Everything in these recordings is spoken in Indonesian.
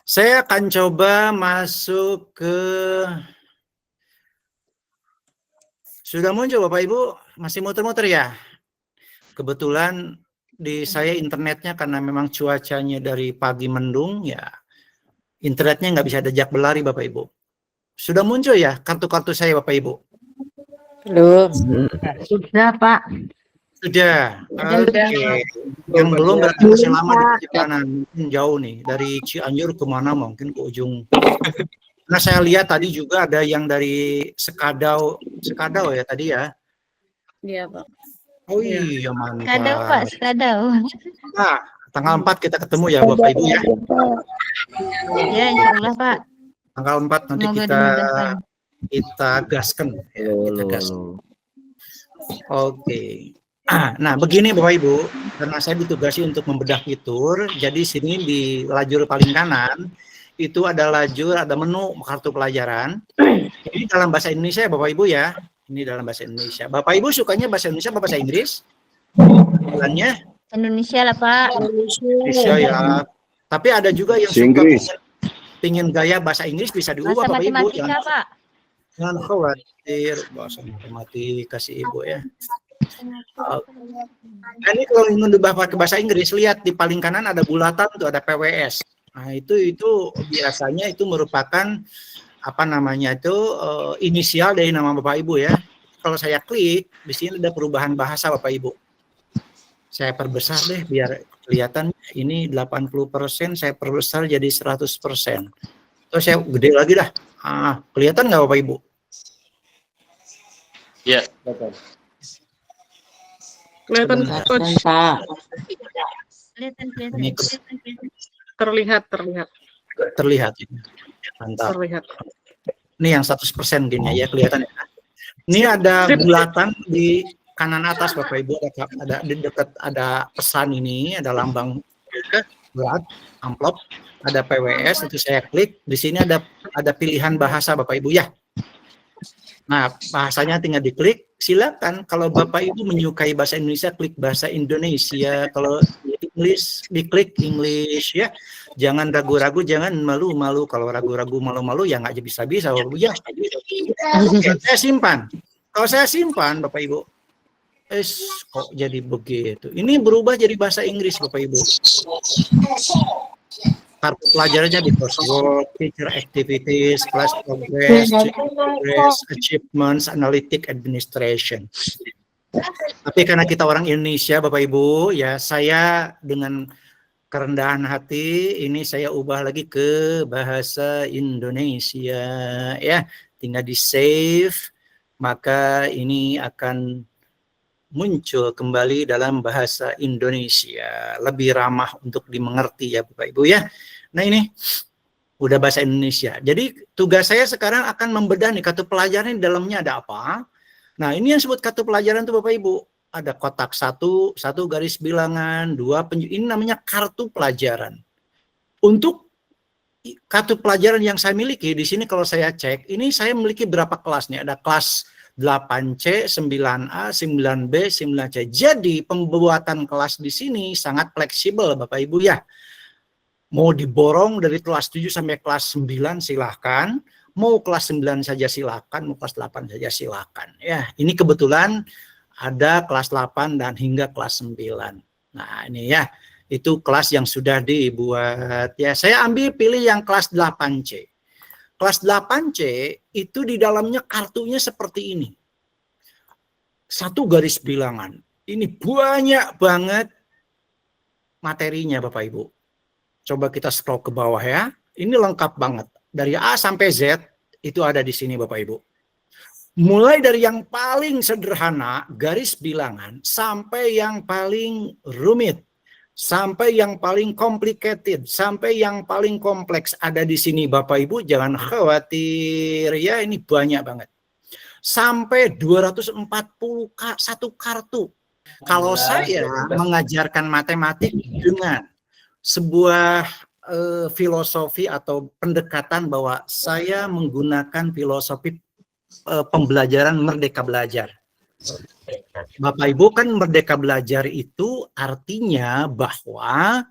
Saya akan coba masuk ke... Sudah muncul Bapak Ibu? Masih muter-muter ya? Kebetulan di saya internetnya karena memang cuacanya dari pagi mendung ya, internetnya nggak bisa diajak berlari Bapak Ibu. Sudah muncul ya kartu-kartu saya Bapak Ibu? Belum. Sudah, Pak. Sudah. Oke. Yang belum berarti masih lama di perjalanan. Mungkin jauh nih. Dari Cianjur kemana mungkin ke ujung. Nah saya lihat tadi juga ada yang dari Sekadau ya tadi ya. Iya, Pak. Oh iya mantap. Sekadau, Pak, sekadau. Nah, tanggal 4 kita ketemu ya Bapak Ibu ya. Ya, insya Allah, Pak. Tanggal 4 nanti Semoga kita dimudahkan. gasken ya, kita gasken. Oke. Nah, begini Bapak Ibu, karena saya ditugasi untuk membedah fitur, jadi sini di lajur paling kanan itu ada lajur, ada menu kartu pelajaran. Ini dalam bahasa Indonesia ya Bapak Ibu ya. Ini dalam bahasa Indonesia. Bapak Ibu sukanya bahasa Indonesia apa bahasa Inggris? Bulannya Indonesia lah, Pak. Indonesia ya. Tapi ada juga yang suka pingin gaya bahasa Inggris, bisa diubah Bahasa Bapak Ibu. matematika, Pak. Jangan khawatir bahasa matematika si Ibu ya. Nah, ini kalau ingin diubah pakai bahasa Inggris, lihat di paling kanan ada bulatan tuh, ada PWS. Nah, itu biasanya itu merupakan apa namanya itu inisial dari nama Bapak Ibu ya. Kalau saya klik, di sini ada perubahan bahasa Bapak Ibu. Saya perbesar deh biar kelihatan ini 80%, saya perbesar jadi 100%. Terus saya gede lagi dah. Kelihatan nggak Bapak Ibu? Ya, Kelihatan, Coach. Ini Terlihat. terlihat. Mantap. Terlihat. Ini yang 100% gini ya, kelihatan ya. Ini ada bulatan di kanan atas Bapak Ibu, ada di dekat ada pesan ini, ada lambang berat, amplop, ada PWS, itu saya klik, di sini ada pilihan bahasa Bapak Ibu ya. Nah, bahasanya tinggal diklik, silakan. Kalau Bapak Ibu menyukai bahasa Indonesia, klik bahasa Indonesia. Kalau English, diklik English ya. Jangan ragu-ragu, jangan malu-malu. Kalau ragu-ragu, malu-malu ya nggak bisa-bisa Bapak Ibu ya. Oke, saya simpan. Kalau saya simpan Bapak Ibu, kok jadi begitu? Ini berubah jadi bahasa Inggris Bapak Ibu. Kartu pelajarannya di coursework, teacher activities, class progress, achievements, analytic administration. Tapi karena kita orang Indonesia, Bapak Ibu, ya saya dengan kerendahan hati ini saya ubah lagi ke bahasa Indonesia, ya. Tinggal di save, maka ini akan muncul kembali dalam bahasa Indonesia, lebih ramah untuk dimengerti ya Bapak Ibu ya. Nah ini udah bahasa Indonesia. Jadi tugas saya sekarang akan membedah nih kartu pelajaran di dalamnya ada apa. Nah ini yang disebut kartu pelajaran tuh Bapak Ibu. Ada kotak satu garis bilangan, ini namanya kartu pelajaran. Untuk kartu pelajaran yang saya miliki di sini kalau saya cek, ini saya memiliki berapa kelas nih? Ada kelas 8C, 9A, 9B, 9C. Jadi pembuatan kelas di sini sangat fleksibel Bapak Ibu ya. Mau diborong dari kelas 7 sampai kelas 9 silahkan. Mau kelas 9 saja silahkan, mau kelas 8 saja silahkan. Ya, ini kebetulan ada kelas 8 dan hingga kelas 9. Nah ini ya, itu kelas yang sudah dibuat. Ya, saya pilih yang kelas 8C. Kelas 8C itu di dalamnya kartunya seperti ini. Satu garis bilangan. Ini banyak banget materinya Bapak Ibu. Coba kita scroll ke bawah ya. Ini lengkap banget. Dari A sampai Z itu ada di sini Bapak Ibu. Mulai dari yang paling sederhana, garis bilangan, sampai yang paling rumit. Sampai yang paling complicated, sampai yang paling kompleks ada di sini Bapak Ibu, jangan khawatir ya, ini banyak banget. Sampai 240 satu kartu. Kalau saya mengajarkan matematik dengan sebuah filosofi atau pendekatan bahwa saya menggunakan filosofi pembelajaran merdeka belajar. Bapak Ibu kan merdeka belajar itu artinya bahwa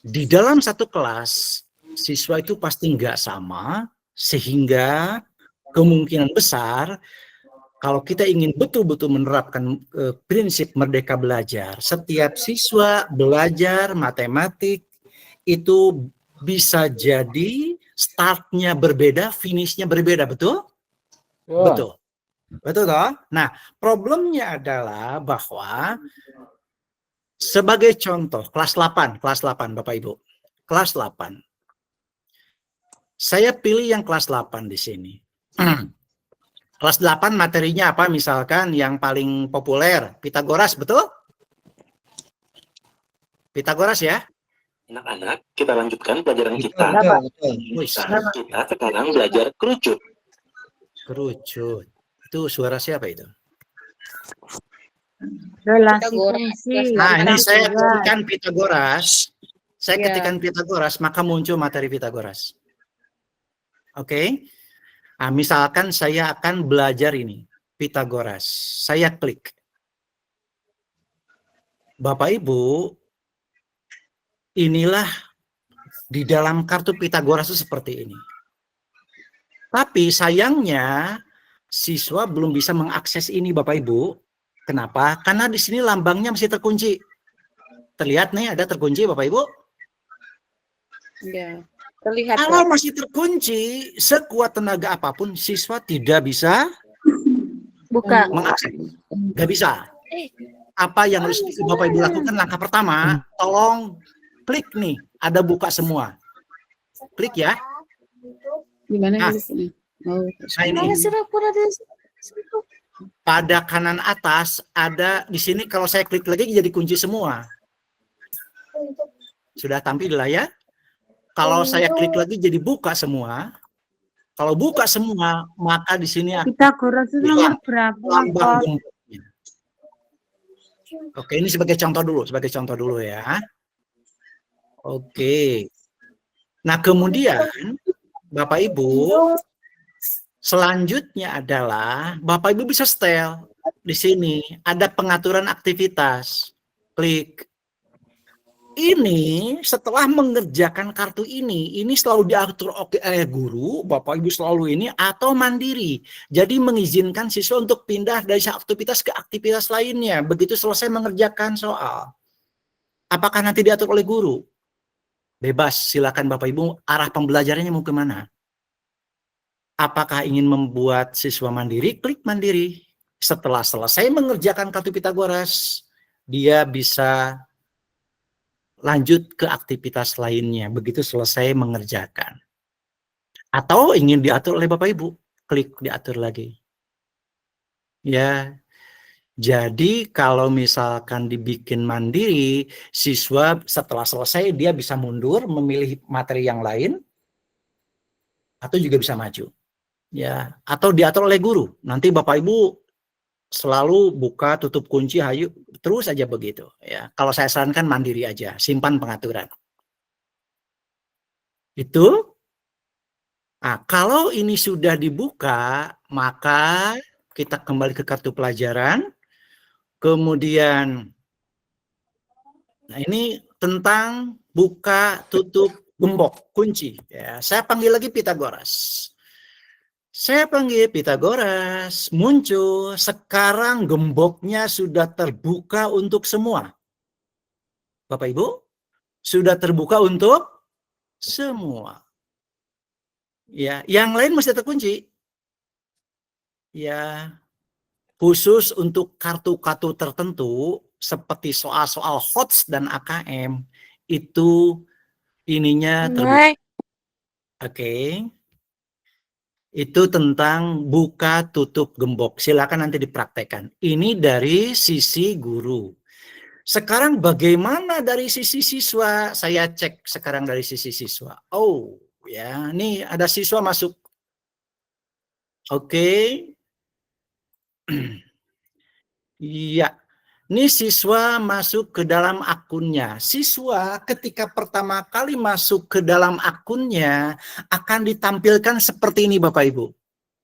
di dalam satu kelas siswa itu pasti nggak sama, sehingga kemungkinan besar kalau kita ingin betul-betul menerapkan prinsip merdeka belajar, setiap siswa belajar matematik itu bisa jadi startnya berbeda, finishnya berbeda, betul? Betul. Betul toh? Nah, problemnya adalah bahwa sebagai contoh, kelas 8 Bapak Ibu. Kelas 8. Saya pilih yang kelas 8 di sini. Kelas 8 materinya apa? Misalkan yang paling populer, Pitagoras, betul? Pitagoras ya? Anak-anak, kita lanjutkan pelajaran kita. Betul. Kita sekarang belajar kerucut. Kerucut. Itu suara siapa itu? Relasi fungsi. Nah, ini saya ketikkan Pitagoras. Saya Ya. ketikkan Pitagoras, maka muncul materi Pitagoras. Oke. Nah, misalkan saya akan belajar ini, Pitagoras. Saya klik. Bapak Ibu, inilah di dalam kartu Pitagoras itu seperti ini. Tapi sayangnya siswa belum bisa mengakses ini, Bapak Ibu. Kenapa? Karena di sini lambangnya masih terkunci. Terlihat nih ada terkunci, Bapak Ibu. Ya, terlihat. Kalau masih terkunci, sekuat tenaga apapun, siswa tidak bisa Buka. mengakses. Nggak bisa. Apa yang harus Bapak Ibu lakukan? Langkah pertama, tolong klik nih, ada buka semua. Klik ya. Gimana Nah. di sini? Oh, Nah ini, pada kanan atas ada di sini, kalau saya klik lagi jadi kunci semua. Sudah tampil di layar? Kalau saya klik lagi jadi buka semua. Kalau buka semua, maka di sini akan Pitagoras itu nomor berapa? lambang gemboknya. Oke, ini sebagai contoh dulu ya. Oke. Nah, kemudian Bapak Ibu, selanjutnya adalah Bapak Ibu bisa setel di sini ada pengaturan aktivitas. Klik. Ini setelah mengerjakan kartu ini selalu diatur oleh guru, Bapak Ibu selalu ini, atau mandiri. Jadi mengizinkan siswa untuk pindah dari aktivitas ke aktivitas lainnya. Begitu selesai mengerjakan soal. Apakah nanti diatur oleh guru? Bebas, silakan Bapak Ibu, arah pembelajarannya mau kemana? Apakah ingin membuat siswa mandiri? Klik mandiri. Setelah selesai mengerjakan kartu Pitagoras, dia bisa lanjut ke aktivitas lainnya begitu selesai mengerjakan. Atau ingin diatur oleh Bapak Ibu, klik diatur lagi. Ya. Jadi kalau misalkan dibikin mandiri, siswa setelah selesai dia bisa mundur memilih materi yang lain atau juga bisa maju. Ya, atau diatur oleh guru. Nanti Bapak Ibu selalu buka tutup kunci hayu terus aja begitu ya. Kalau saya sarankan mandiri aja, simpan pengaturan. Itu. Nah, kalau ini sudah dibuka, maka kita kembali ke kartu pelajaran. Kemudian nah ini tentang buka tutup gembok kunci ya. Saya panggil lagi Pitagoras. Saya panggil Pitagoras, muncul, sekarang gemboknya sudah terbuka untuk semua. Bapak Ibu, sudah terbuka untuk semua. Ya, yang lain masih terkunci. Ya, khusus untuk kartu-kartu tertentu, seperti soal-soal HOTS dan AKM, itu ininya terbuka. Oke. Itu tentang buka tutup gembok. Silakan nanti dipraktekkan. Ini dari sisi guru. Sekarang bagaimana dari sisi siswa? Saya cek sekarang dari sisi siswa. Oh, ya, ini ada siswa masuk. Oke. Iya. Ini siswa masuk ke dalam akunnya. Siswa ketika pertama kali masuk ke dalam akunnya akan ditampilkan seperti ini Bapak Ibu.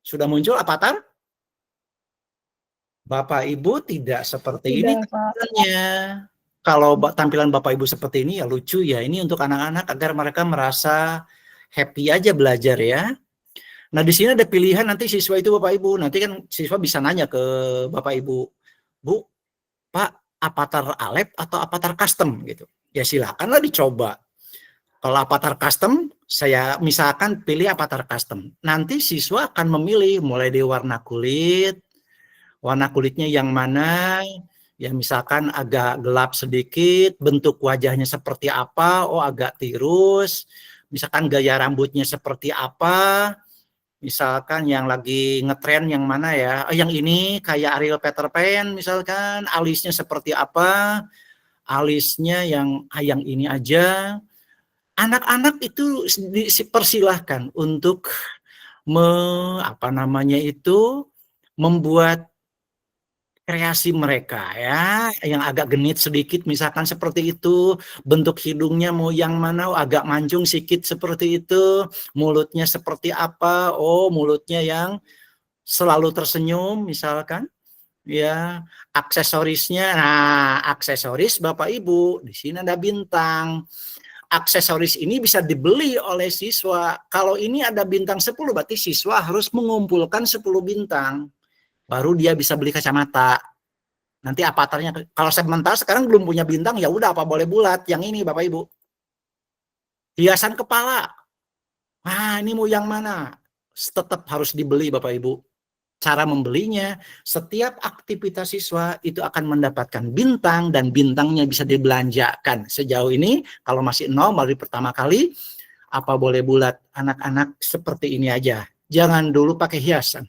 Sudah muncul avatar? Bapak Ibu tidak seperti ini tampilannya. Kalau tampilan Bapak Ibu seperti ini ya lucu ya. Ini untuk anak-anak agar mereka merasa happy aja belajar ya. Nah, di sini ada pilihan nanti siswa itu Bapak Ibu. Nanti kan siswa bisa nanya ke Bapak Ibu, Bu, Pak, avatar Alep atau avatar custom gitu. Ya silakanlah dicoba. Kalau avatar custom, saya misalkan pilih avatar custom. Nanti siswa akan memilih mulai dari warna kulitnya yang mana, ya misalkan agak gelap sedikit, bentuk wajahnya seperti apa, oh agak tirus, misalkan gaya rambutnya seperti apa, misalkan yang lagi ngetren yang mana ya, yang ini kayak Ariel Peter Pan misalkan, alisnya seperti apa, alisnya yang ini aja. Anak-anak itu dipersilahkan untuk membuat kreasi mereka ya, yang agak genit sedikit misalkan seperti itu, bentuk hidungnya mau yang mana, agak mancung sedikit seperti itu, mulutnya seperti apa, oh mulutnya yang selalu tersenyum misalkan, ya, aksesorisnya, nah aksesoris Bapak Ibu, di sini ada bintang. Aksesoris ini bisa dibeli oleh siswa. Kalau ini ada bintang 10, berarti siswa harus mengumpulkan 10 bintang. Baru dia bisa beli kacamata. Nanti avatarnya, kalau sementara sekarang belum punya bintang, ya udah apa boleh bulat. Yang ini Bapak Ibu. Hiasan kepala. Nah, ini mau yang mana? Tetap harus dibeli Bapak Ibu. Cara membelinya, setiap aktivitas siswa itu akan mendapatkan bintang dan bintangnya bisa dibelanjakan. Sejauh ini, kalau masih 0, baru pertama kali, apa boleh bulat, anak-anak seperti ini aja. Jangan dulu pakai hiasan.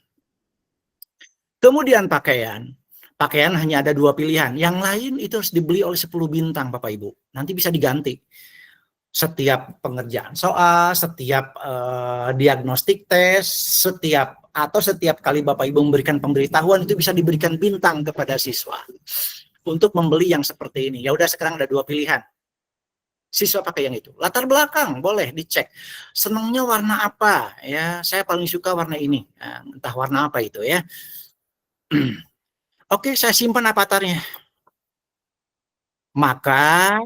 Kemudian pakaian. Pakaian hanya ada 2 pilihan. Yang lain itu harus dibeli oleh 10 bintang Bapak Ibu. Nanti bisa diganti. Setiap pengerjaan soal, setiap diagnostik tes, setiap kali Bapak Ibu memberikan pemberitahuan itu bisa diberikan bintang kepada siswa untuk membeli yang seperti ini. Ya udah sekarang ada 2 pilihan. Siswa pakai yang itu. Latar belakang boleh dicek. Senangnya warna apa? Ya, saya paling suka warna ini. Nah, entah warna apa itu ya. Oke, saya simpan avatarnya. Maka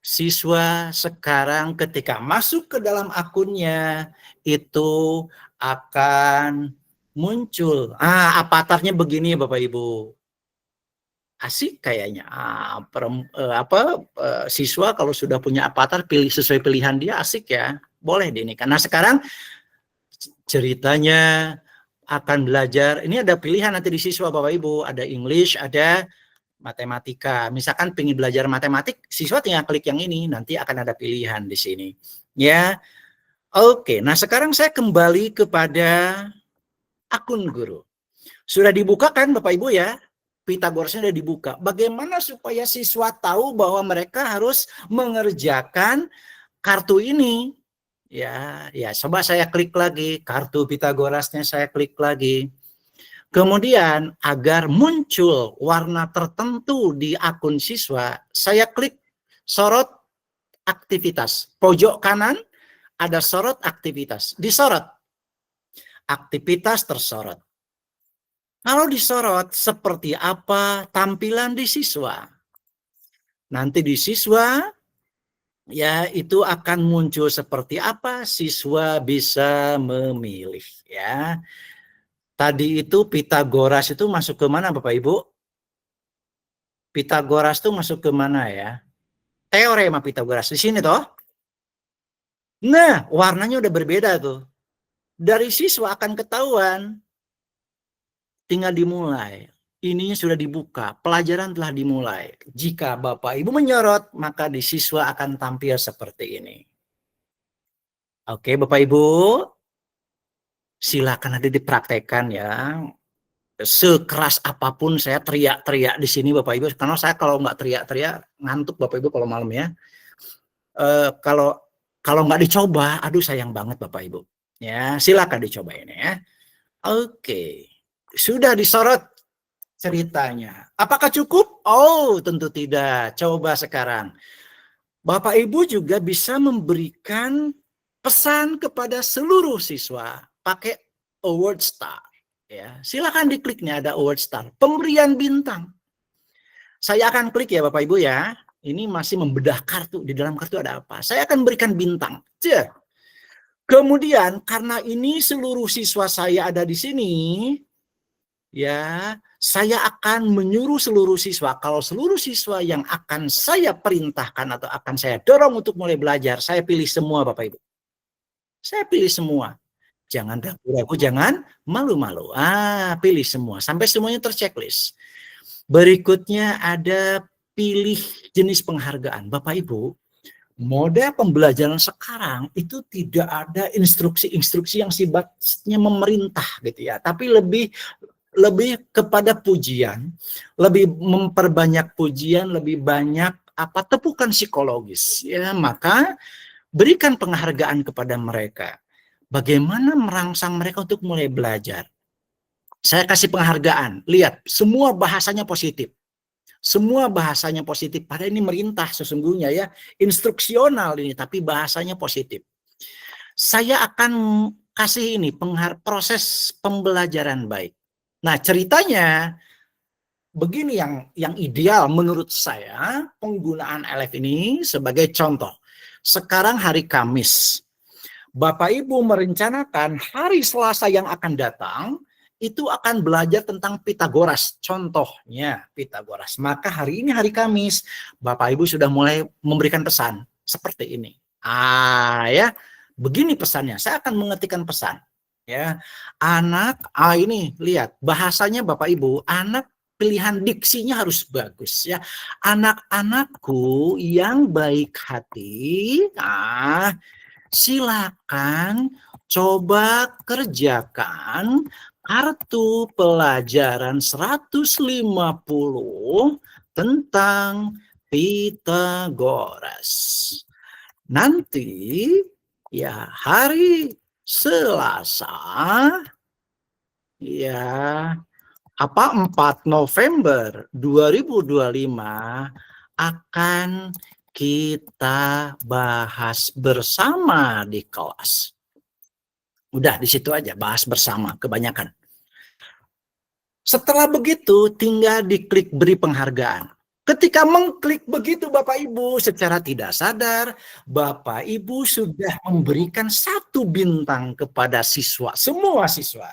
siswa sekarang ketika masuk ke dalam akunnya itu akan muncul. Avatarnya begini Bapak Ibu. Asik kayaknya. Siswa kalau sudah punya avatar pilih sesuai pilihan dia asik ya. Boleh deh ini. Karena sekarang ceritanya akan belajar. Ini ada pilihan nanti di siswa Bapak Ibu. Ada English, ada matematika. Misalkan pengen belajar matematik, siswa tinggal klik yang ini, nanti akan ada pilihan di sini. Ya. Oke, nah sekarang saya kembali kepada akun guru. Sudah dibuka kan Bapak Ibu ya? Pitagorasnya sudah dibuka. Bagaimana supaya siswa tahu bahwa mereka harus mengerjakan kartu ini? Ya, coba saya klik lagi kartu Pitagorasnya, saya klik lagi. Kemudian agar muncul warna tertentu di akun siswa, saya klik sorot aktivitas. Pojok kanan ada sorot aktivitas. Disorot. Aktivitas tersorot. Kalau disorot, seperti apa tampilan di siswa? Nanti di siswa, ya itu akan muncul seperti apa, siswa bisa memilih. Ya. Tadi itu Pitagoras itu masuk ke mana Bapak Ibu? Pitagoras itu masuk ke mana ya? Teorema Pitagoras di sini toh. Nah, warnanya udah berbeda tuh. Dari siswa akan ketahuan. Tinggal dimulai. Ininya sudah dibuka, pelajaran telah dimulai. Jika Bapak Ibu menyorot, maka di siswa akan tampil seperti ini. Oke, Bapak Ibu. Silakan nanti dipraktekkan ya. Sekeras apapun saya teriak-teriak di sini Bapak Ibu, karena saya kalau nggak teriak-teriak ngantuk Bapak Ibu kalau malam ya. Kalau nggak dicoba, aduh sayang banget Bapak Ibu. Ya, silakan dicoba ini ya. Oke, sudah disorot ceritanya. Apakah cukup? Oh, tentu tidak. Coba sekarang. Bapak Ibu juga bisa memberikan pesan kepada seluruh siswa pakai award star. Ya, silakan dikliknya ada award star, pemberian bintang. Saya akan klik ya Bapak Ibu ya. Ini masih membedah kartu, di dalam kartu ada apa? Saya akan berikan bintang. Kemudian karena ini seluruh siswa saya ada di sini, ya, saya akan menyuruh seluruh siswa, kalau seluruh siswa yang akan saya perintahkan atau akan saya dorong untuk mulai belajar, saya pilih semua Bapak Ibu. Saya pilih semua. Jangan ragu-ragu, jangan malu-malu. Pilih semua, sampai semuanya terchecklist. Berikutnya ada pilih jenis penghargaan. Bapak Ibu, model pembelajaran sekarang itu tidak ada instruksi-instruksi yang sifatnya memerintah gitu ya, tapi lebih kepada pujian, lebih memperbanyak pujian, lebih banyak tepukan psikologis ya. Maka berikan penghargaan kepada mereka. Bagaimana merangsang mereka untuk mulai belajar? Saya kasih penghargaan. Lihat, semua bahasanya positif. Semua bahasanya positif. Padahal ini merintah sesungguhnya ya, instruksional ini, tapi bahasanya positif. Saya akan kasih ini proses pembelajaran baik. Nah, ceritanya begini yang ideal menurut saya penggunaan LF ini sebagai contoh. Sekarang hari Kamis. Bapak Ibu merencanakan hari Selasa yang akan datang itu akan belajar tentang Pitagoras. Contohnya Pitagoras. Maka hari ini hari Kamis, Bapak Ibu sudah mulai memberikan pesan seperti ini. Ya, begini pesannya. Saya akan mengetikkan pesan. Ya, anak, ini lihat bahasanya Bapak Ibu, anak pilihan diksinya harus bagus ya. Anak-anakku yang baik hati, silakan coba kerjakan kartu pelajaran 150 tentang Pitagoras. Nanti ya hari Selasa ya 4 November 2025 akan kita bahas bersama di kelas. Udah di situ aja, bahas bersama kebanyakan. Setelah begitu tinggal diklik beri penghargaan. Ketika mengklik begitu Bapak Ibu, secara tidak sadar Bapak Ibu sudah memberikan 1 bintang kepada siswa, semua siswa.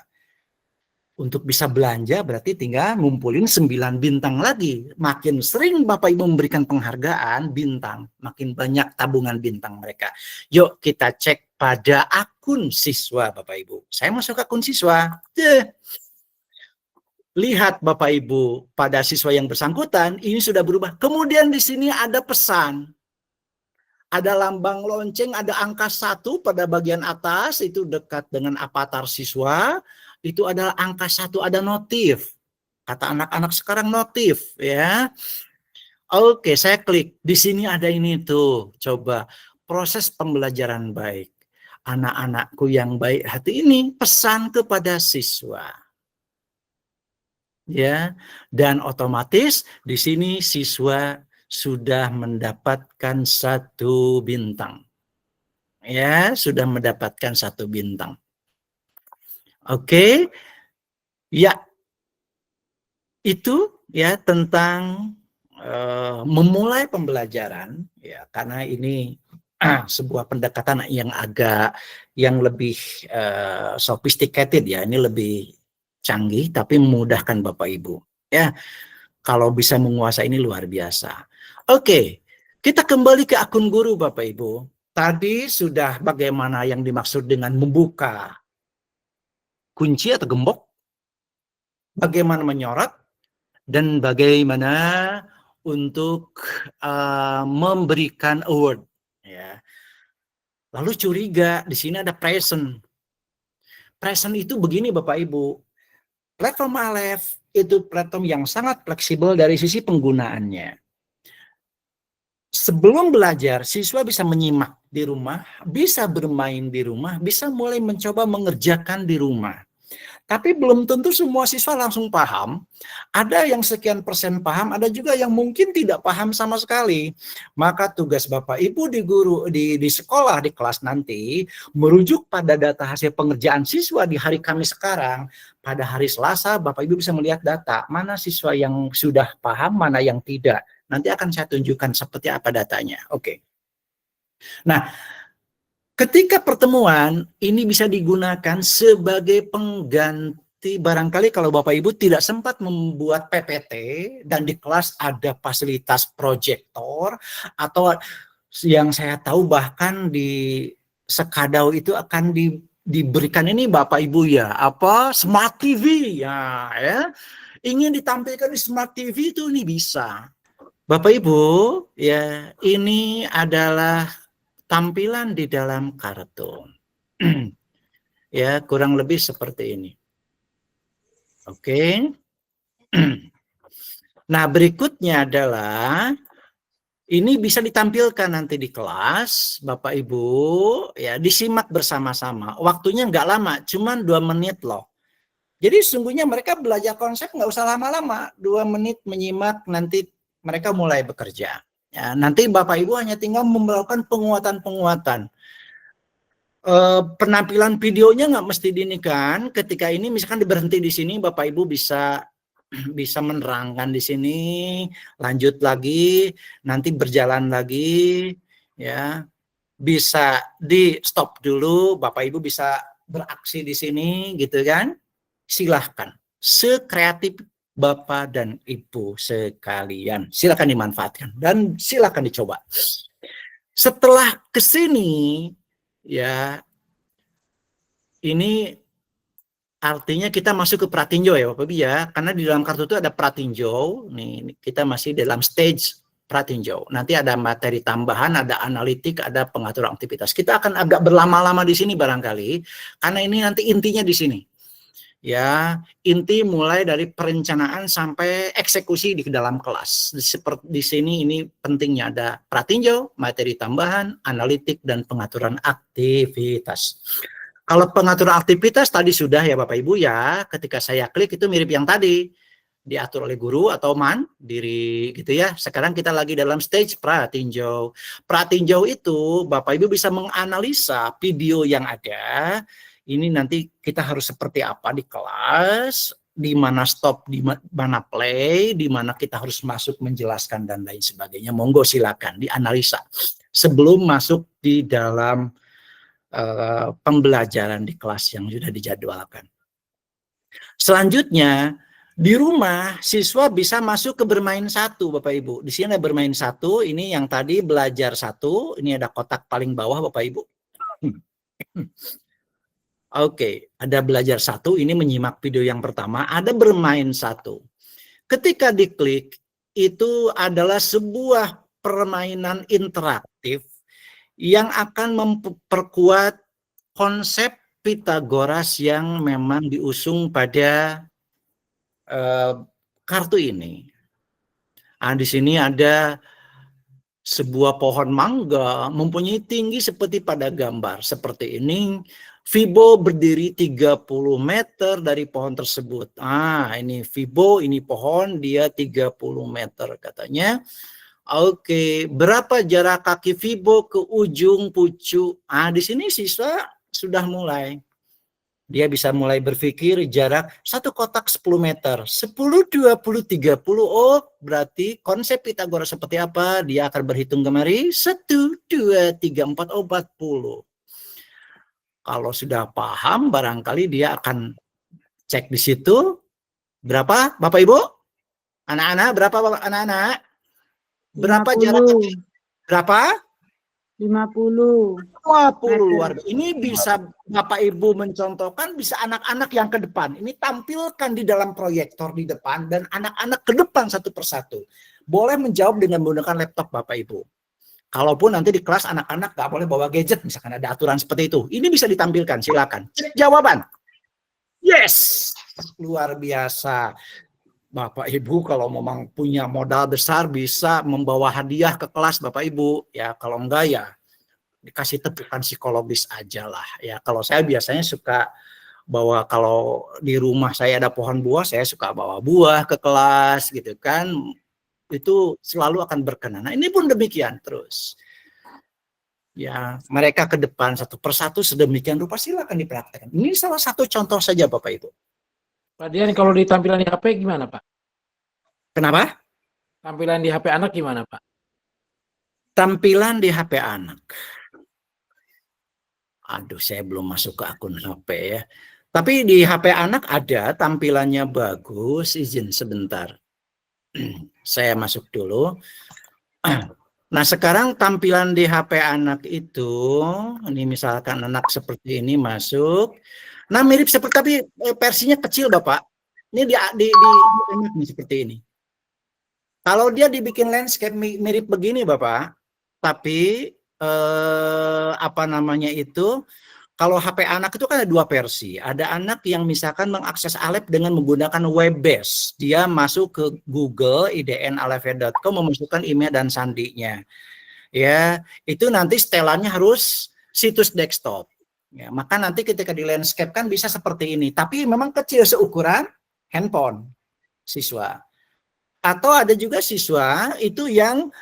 Untuk bisa belanja berarti tinggal ngumpulin 9 bintang lagi. Makin sering Bapak Ibu memberikan penghargaan bintang, makin banyak tabungan bintang mereka. Yuk kita cek pada akun siswa Bapak Ibu. Saya masuk akun siswa. Lihat Bapak Ibu, pada siswa yang bersangkutan ini sudah berubah. Kemudian di sini ada pesan. Ada lambang lonceng, ada angka 1 pada bagian atas, itu dekat dengan avatar siswa. Itu adalah angka 1, ada notif. Kata anak-anak sekarang notif ya. Oke, saya klik. Di sini ada ini tuh. Coba proses pembelajaran baik. Anak-anakku yang baik hati ini pesan kepada siswa. Ya, dan otomatis di sini siswa sudah mendapatkan 1 bintang. Ya, sudah mendapatkan 1 bintang. Oke. Ya. Itu ya tentang memulai pembelajaran ya, karena ini sebuah pendekatan yang lebih sophisticated ya, ini lebih canggih tapi memudahkan Bapak Ibu ya. Kalau bisa menguasai ini luar biasa. Oke, kita kembali ke akun guru Bapak Ibu. Tadi sudah bagaimana yang dimaksud dengan membuka kunci atau gembok, bagaimana menyorot, dan bagaimana untuk memberikan award ya. Lalu curiga di sini ada present. Present itu begini Bapak Ibu. Platform Aleph itu platform yang sangat fleksibel dari sisi penggunaannya. Sebelum belajar, siswa bisa menyimak di rumah, bisa bermain di rumah, bisa mulai mencoba mengerjakan di rumah. Tapi belum tentu semua siswa langsung paham. Ada yang sekian persen paham, ada juga yang mungkin tidak paham sama sekali. Maka tugas Bapak Ibu di sekolah, di kelas nanti, merujuk pada data hasil pengerjaan siswa di hari Kamis sekarang. Pada hari Selasa, Bapak Ibu bisa melihat data, mana siswa yang sudah paham, mana yang tidak. Nanti akan saya tunjukkan seperti apa datanya. Oke. Nah, Ketika pertemuan, ini bisa digunakan sebagai pengganti barangkali kalau Bapak Ibu tidak sempat membuat PPT dan di kelas ada fasilitas proyektor atau yang saya tahu bahkan di Sekadau itu akan diberikan ini Bapak Ibu ya, apa Smart TV ya. Ingin ditampilkan di Smart TV itu ini bisa. Bapak Ibu, ya ini adalah tampilan di dalam kartu. Ya, kurang lebih seperti ini. Oke. Nah, berikutnya adalah ini bisa ditampilkan nanti di kelas, Bapak Ibu, ya disimak bersama-sama. Waktunya nggak lama, cuman 2 menit loh. Jadi sungguhnya mereka belajar konsep nggak usah lama-lama, 2 menit menyimak, nanti mereka mulai bekerja. Ya, nanti Bapak Ibu hanya tinggal melakukan penguatan-penguatan. Penampilan videonya nggak mesti dinikan. Ketika ini misalkan berhenti di sini, Bapak Ibu bisa menerangkan di sini, lanjut lagi, nanti berjalan lagi, ya bisa di stop dulu, Bapak Ibu bisa beraksi di sini, gitu kan? Silahkan, sekreatif Bapak dan Ibu sekalian, silahkan dimanfaatkan dan silahkan dicoba. Setelah ke sini, ya, ini artinya kita masuk ke pratinjau ya Bapak Ibu ya, karena di dalam kartu itu ada pratinjau. Nih kita masih dalam stage pratinjau. Nanti ada materi tambahan, ada analitik, ada pengaturan aktivitas. Kita akan agak berlama-lama di sini barangkali, karena ini nanti intinya di sini. Ya, inti mulai dari perencanaan sampai eksekusi di dalam kelas. Seperti di sini ini pentingnya ada pratinjau, materi tambahan, analitik dan pengaturan aktivitas. Kalau pengaturan aktivitas tadi sudah ya Bapak Ibu ya, ketika saya klik itu mirip yang tadi, diatur oleh guru atau mandiri gitu ya. Sekarang kita lagi dalam stage pratinjau. Pratinjau itu Bapak Ibu bisa menganalisa video yang ada. Ini nanti kita harus seperti apa di kelas, di mana stop, di mana play, di mana kita harus masuk menjelaskan dan lain sebagainya. Monggo silakan dianalisa sebelum masuk di dalam pembelajaran di kelas yang sudah dijadwalkan. Selanjutnya, di rumah siswa bisa masuk ke bermain 1, Bapak Ibu. Di sini ada bermain 1, ini yang tadi belajar 1, ini ada kotak paling bawah Bapak Ibu. Oke, ada belajar 1, ini menyimak video yang pertama, ada bermain 1. Ketika diklik, itu adalah sebuah permainan interaktif yang akan memperkuat konsep Pitagoras yang memang diusung pada kartu ini. Nah, di sini ada sebuah pohon mangga mempunyai tinggi seperti pada gambar. Seperti ini, Vibo berdiri 30 meter dari pohon tersebut. Ah, ini Vibo, ini pohon, dia 30 meter katanya. Oke, berapa jarak kaki Vibo ke ujung pucuk? Ah, di sini siswa sudah mulai. Dia bisa mulai berpikir jarak satu kotak 10 meter. 10, 20, 30. Oh, berarti konsep Pitagoras seperti apa? Dia akan berhitung kemari. 1, 2, 3, 4, 40. Kalau sudah paham, barangkali dia akan cek di situ. Berapa, Bapak Ibu? Anak-anak, berapa anak-anak? Berapa 50. jarak? Berapa? 50. 50 luar biasa. Ini bisa Bapak Ibu mencontohkan, bisa anak-anak yang ke depan. Ini tampilkan di dalam proyektor di depan dan anak-anak ke depan satu persatu. Boleh menjawab dengan menggunakan laptop Bapak Ibu. Kalaupun nanti di kelas anak-anak nggak boleh bawa gadget, misalkan ada aturan seperti itu. Ini bisa ditampilkan, silakan. Cek jawaban. Yes, luar biasa. Bapak Ibu kalau memang punya modal besar bisa membawa hadiah ke kelas Bapak Ibu. Ya kalau enggak ya dikasih tepukan psikologis aja lah. Ya kalau saya biasanya suka bawa, kalau di rumah saya ada pohon buah, saya suka bawa buah ke kelas gitu kan. Itu selalu akan berkenan. Nah, ini pun demikian terus. Ya, mereka ke depan satu persatu sedemikian rupa, silakan dipraktekkan. Ini salah satu contoh saja Bapak Ibu. Pak Dian, kalau di tampilan di HP gimana Pak? Kenapa? Tampilan di HP anak gimana Pak? Tampilan di HP anak. Aduh, saya belum masuk ke akun HP ya. Tapi di HP anak ada tampilannya bagus. Izin sebentar. Saya masuk dulu. Nah, sekarang tampilan di HP anak itu, ini misalkan anak seperti ini masuk. Nah, mirip seperti, tapi versinya kecil, Bapak. Ini di anak nih seperti ini. Kalau dia dibikin landscape mirip begini, Bapak, tapi apa namanya itu? Kalau HP anak itu kan ada 2 versi. Ada anak yang misalkan mengakses Alef dengan menggunakan web base. Dia masuk ke Google, idnalef.com, memasukkan email dan sandinya. Ya, itu nanti setelannya harus situs desktop. Ya, maka nanti ketika di landscape kan bisa seperti ini. Tapi memang kecil seukuran handphone siswa. Atau ada juga siswa itu yang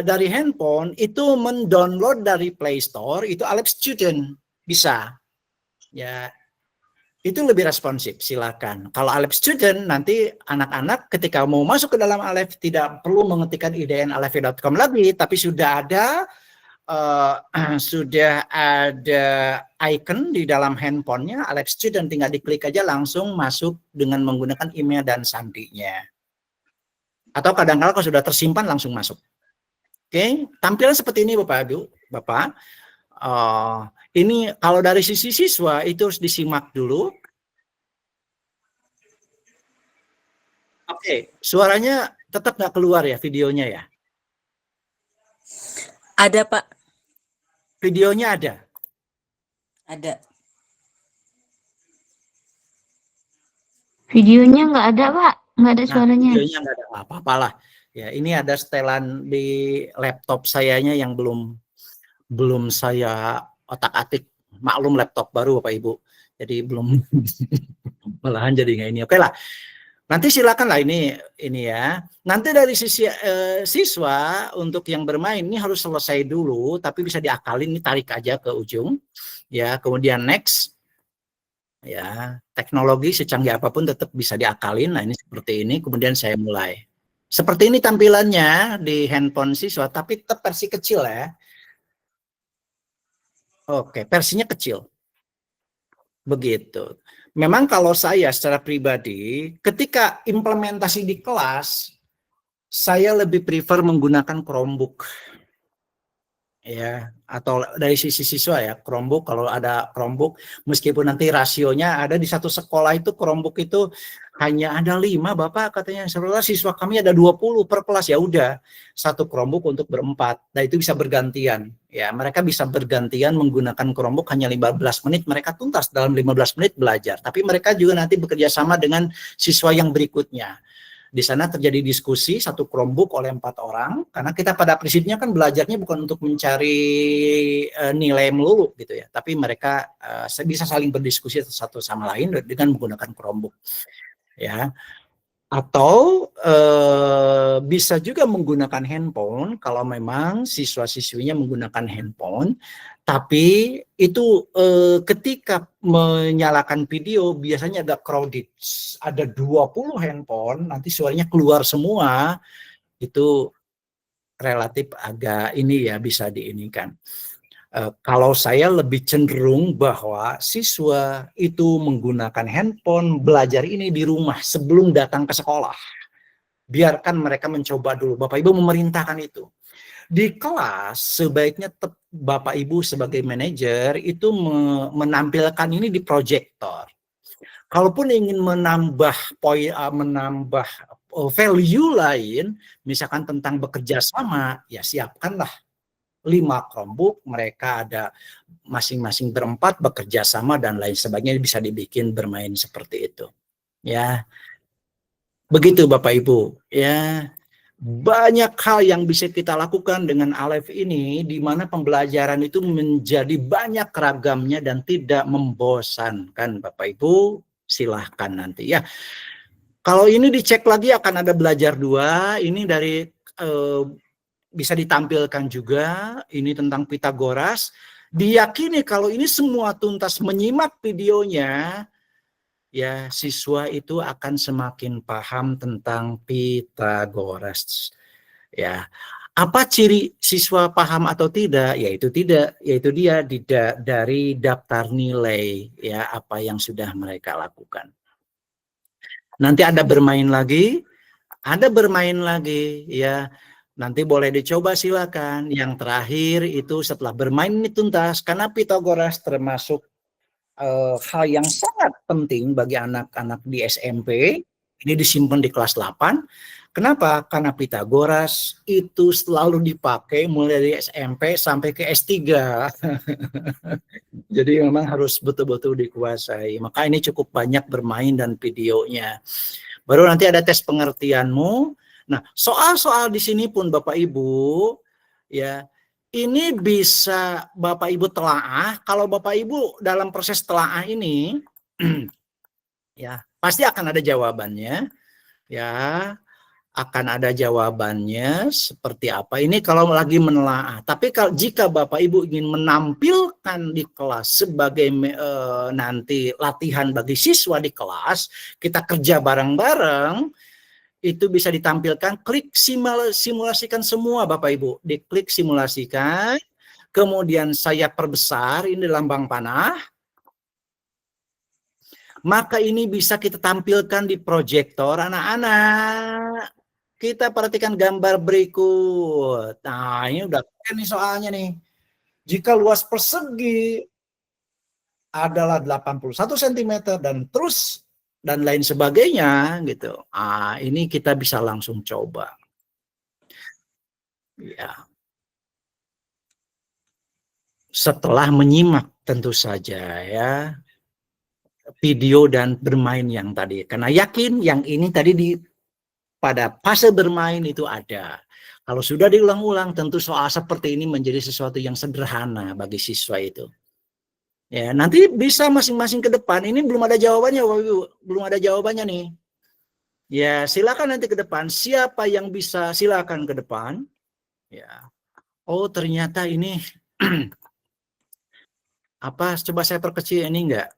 dari handphone itu mendownload dari Play Store itu Alef Student. Bisa, ya itu lebih responsif. Silakan. Kalau Alef Student nanti anak-anak ketika mau masuk ke dalam Alef tidak perlu mengetikkan idnalef.com lagi, tapi sudah ada icon di dalam handphonenya Alef Student, tinggal diklik aja langsung masuk dengan menggunakan email dan sandinya. Atau kadang-kadang kalau sudah tersimpan langsung masuk. Oke, tampilan seperti ini Bapak Ibu, Bapak. Ini kalau dari sisi siswa itu harus disimak dulu. Oke, suaranya tetap nggak keluar ya videonya ya? Ada, Pak. Videonya ada? Ada. Videonya nggak ada, Pak. Nggak ada suaranya. Videonya nggak ada apa-apalah. Ya, ini ada setelan di laptop sayanya yang belum saya otak-atik. Maklum laptop baru Bapak Ibu, jadi belum malahan jadi nggak ini. Oke lah, nanti silakan lah ini ya. Nanti dari sisi siswa untuk yang bermain ini harus selesai dulu, tapi bisa diakalin, ini tarik aja ke ujung ya. Kemudian next ya, teknologi secanggih apapun tetap bisa diakalin. Nah ini seperti ini, kemudian saya mulai. Seperti ini tampilannya di handphone siswa, tapi tetap versi kecil ya. Oke, versinya kecil. Begitu. Memang kalau saya secara pribadi, ketika implementasi di kelas, saya lebih prefer menggunakan Chromebook. Ya, atau dari sisi siswa ya, Chromebook, kalau ada Chromebook, meskipun nanti rasionya ada di satu sekolah itu Chromebook itu hanya ada 5 Bapak katanya, setelah siswa kami ada 20 per kelas, ya udah satu Chromebook untuk berempat. Nah itu bisa bergantian ya, mereka bisa bergantian menggunakan Chromebook, hanya 15 menit mereka tuntas dalam 15 menit belajar. Tapi mereka juga nanti bekerja sama dengan siswa yang berikutnya. Di sana terjadi diskusi satu Chromebook oleh 4 orang, karena kita pada prinsipnya kan belajarnya bukan untuk mencari nilai melulu gitu ya, tapi mereka bisa saling berdiskusi satu sama lain dengan menggunakan Chromebook ya. Atau bisa juga menggunakan handphone kalau memang siswa-siswinya menggunakan handphone, tapi itu ketika menyalakan video biasanya agak crowded, ada 20 handphone, nanti suaranya keluar semua, itu relatif agak ini ya, bisa diinikan. Kalau saya lebih cenderung bahwa siswa itu menggunakan handphone belajar ini di rumah sebelum datang ke sekolah. Biarkan mereka mencoba dulu. Bapak Ibu memerintahkan itu. Di kelas sebaiknya Bapak Ibu sebagai manajer itu menampilkan ini di proyektor. Kalaupun ingin menambah menambah value lain, misalkan tentang bekerja sama, ya siapkanlah 5 Chromebook, mereka ada masing-masing berempat bekerja sama dan lain sebagainya, bisa dibikin bermain seperti itu. Ya. Begitu Bapak Ibu, ya. Banyak hal yang bisa kita lakukan dengan Alef ini, di mana pembelajaran itu menjadi banyak ragamnya dan tidak membosankan. Bapak Ibu, silahkan nanti ya. Kalau ini dicek lagi akan ada belajar 2, ini dari bisa ditampilkan juga, ini tentang Pitagoras. Diyakini kalau ini semua tuntas menyimak videonya, ya siswa itu akan semakin paham tentang Pitagoras. Ya, Apa ciri siswa paham atau tidak? Yaitu dia dari daftar nilai, ya, apa yang sudah mereka lakukan. Nanti ada bermain lagi, ya. Nanti boleh dicoba, silakan. Yang terakhir itu setelah bermain ini tuntas, karena Pitagoras termasuk hal yang sangat penting bagi anak-anak di SMP. Ini disimpan di kelas 8. Kenapa? Karena Pitagoras itu selalu dipakai mulai dari SMP sampai ke S3. Jadi memang harus betul-betul dikuasai. Maka ini cukup banyak bermain dan videonya. Baru nanti ada tes pengertianmu. Nah, soal-soal di sini pun Bapak Ibu, ya, ini bisa Bapak Ibu telaah. Kalau Bapak Ibu dalam proses telaah ini, ya, pasti akan ada jawabannya, ya, akan ada jawabannya seperti apa. Ini kalau lagi menelaah. Tapi kalau jika Bapak Ibu ingin menampilkan di kelas sebagai nanti latihan bagi siswa di kelas, kita kerja bareng-bareng, itu bisa ditampilkan. Klik simulasikan semua Bapak Ibu. Diklik simulasikan, kemudian saya perbesar ini lambang panah. Maka ini bisa kita tampilkan di proyektor anak-anak. Kita perhatikan gambar berikut. Nah, ini udah keren nih soalnya nih. Jika luas persegi adalah 81 cm dan terus dan lain sebagainya gitu. Ah, ini kita bisa langsung coba. Ya. Setelah menyimak tentu saja ya video dan bermain yang tadi. Karena yakin yang ini tadi pada fase bermain itu ada. Kalau sudah diulang-ulang, tentu soal seperti ini menjadi sesuatu yang sederhana bagi siswa itu. Ya, nanti bisa masing-masing ke depan. Ini belum ada jawabannya, belum ada jawabannya nih. Ya, silakan nanti ke depan. Siapa yang bisa, silakan ke depan. Ya. Oh, ternyata ini apa? Coba saya perkecil ini enggak?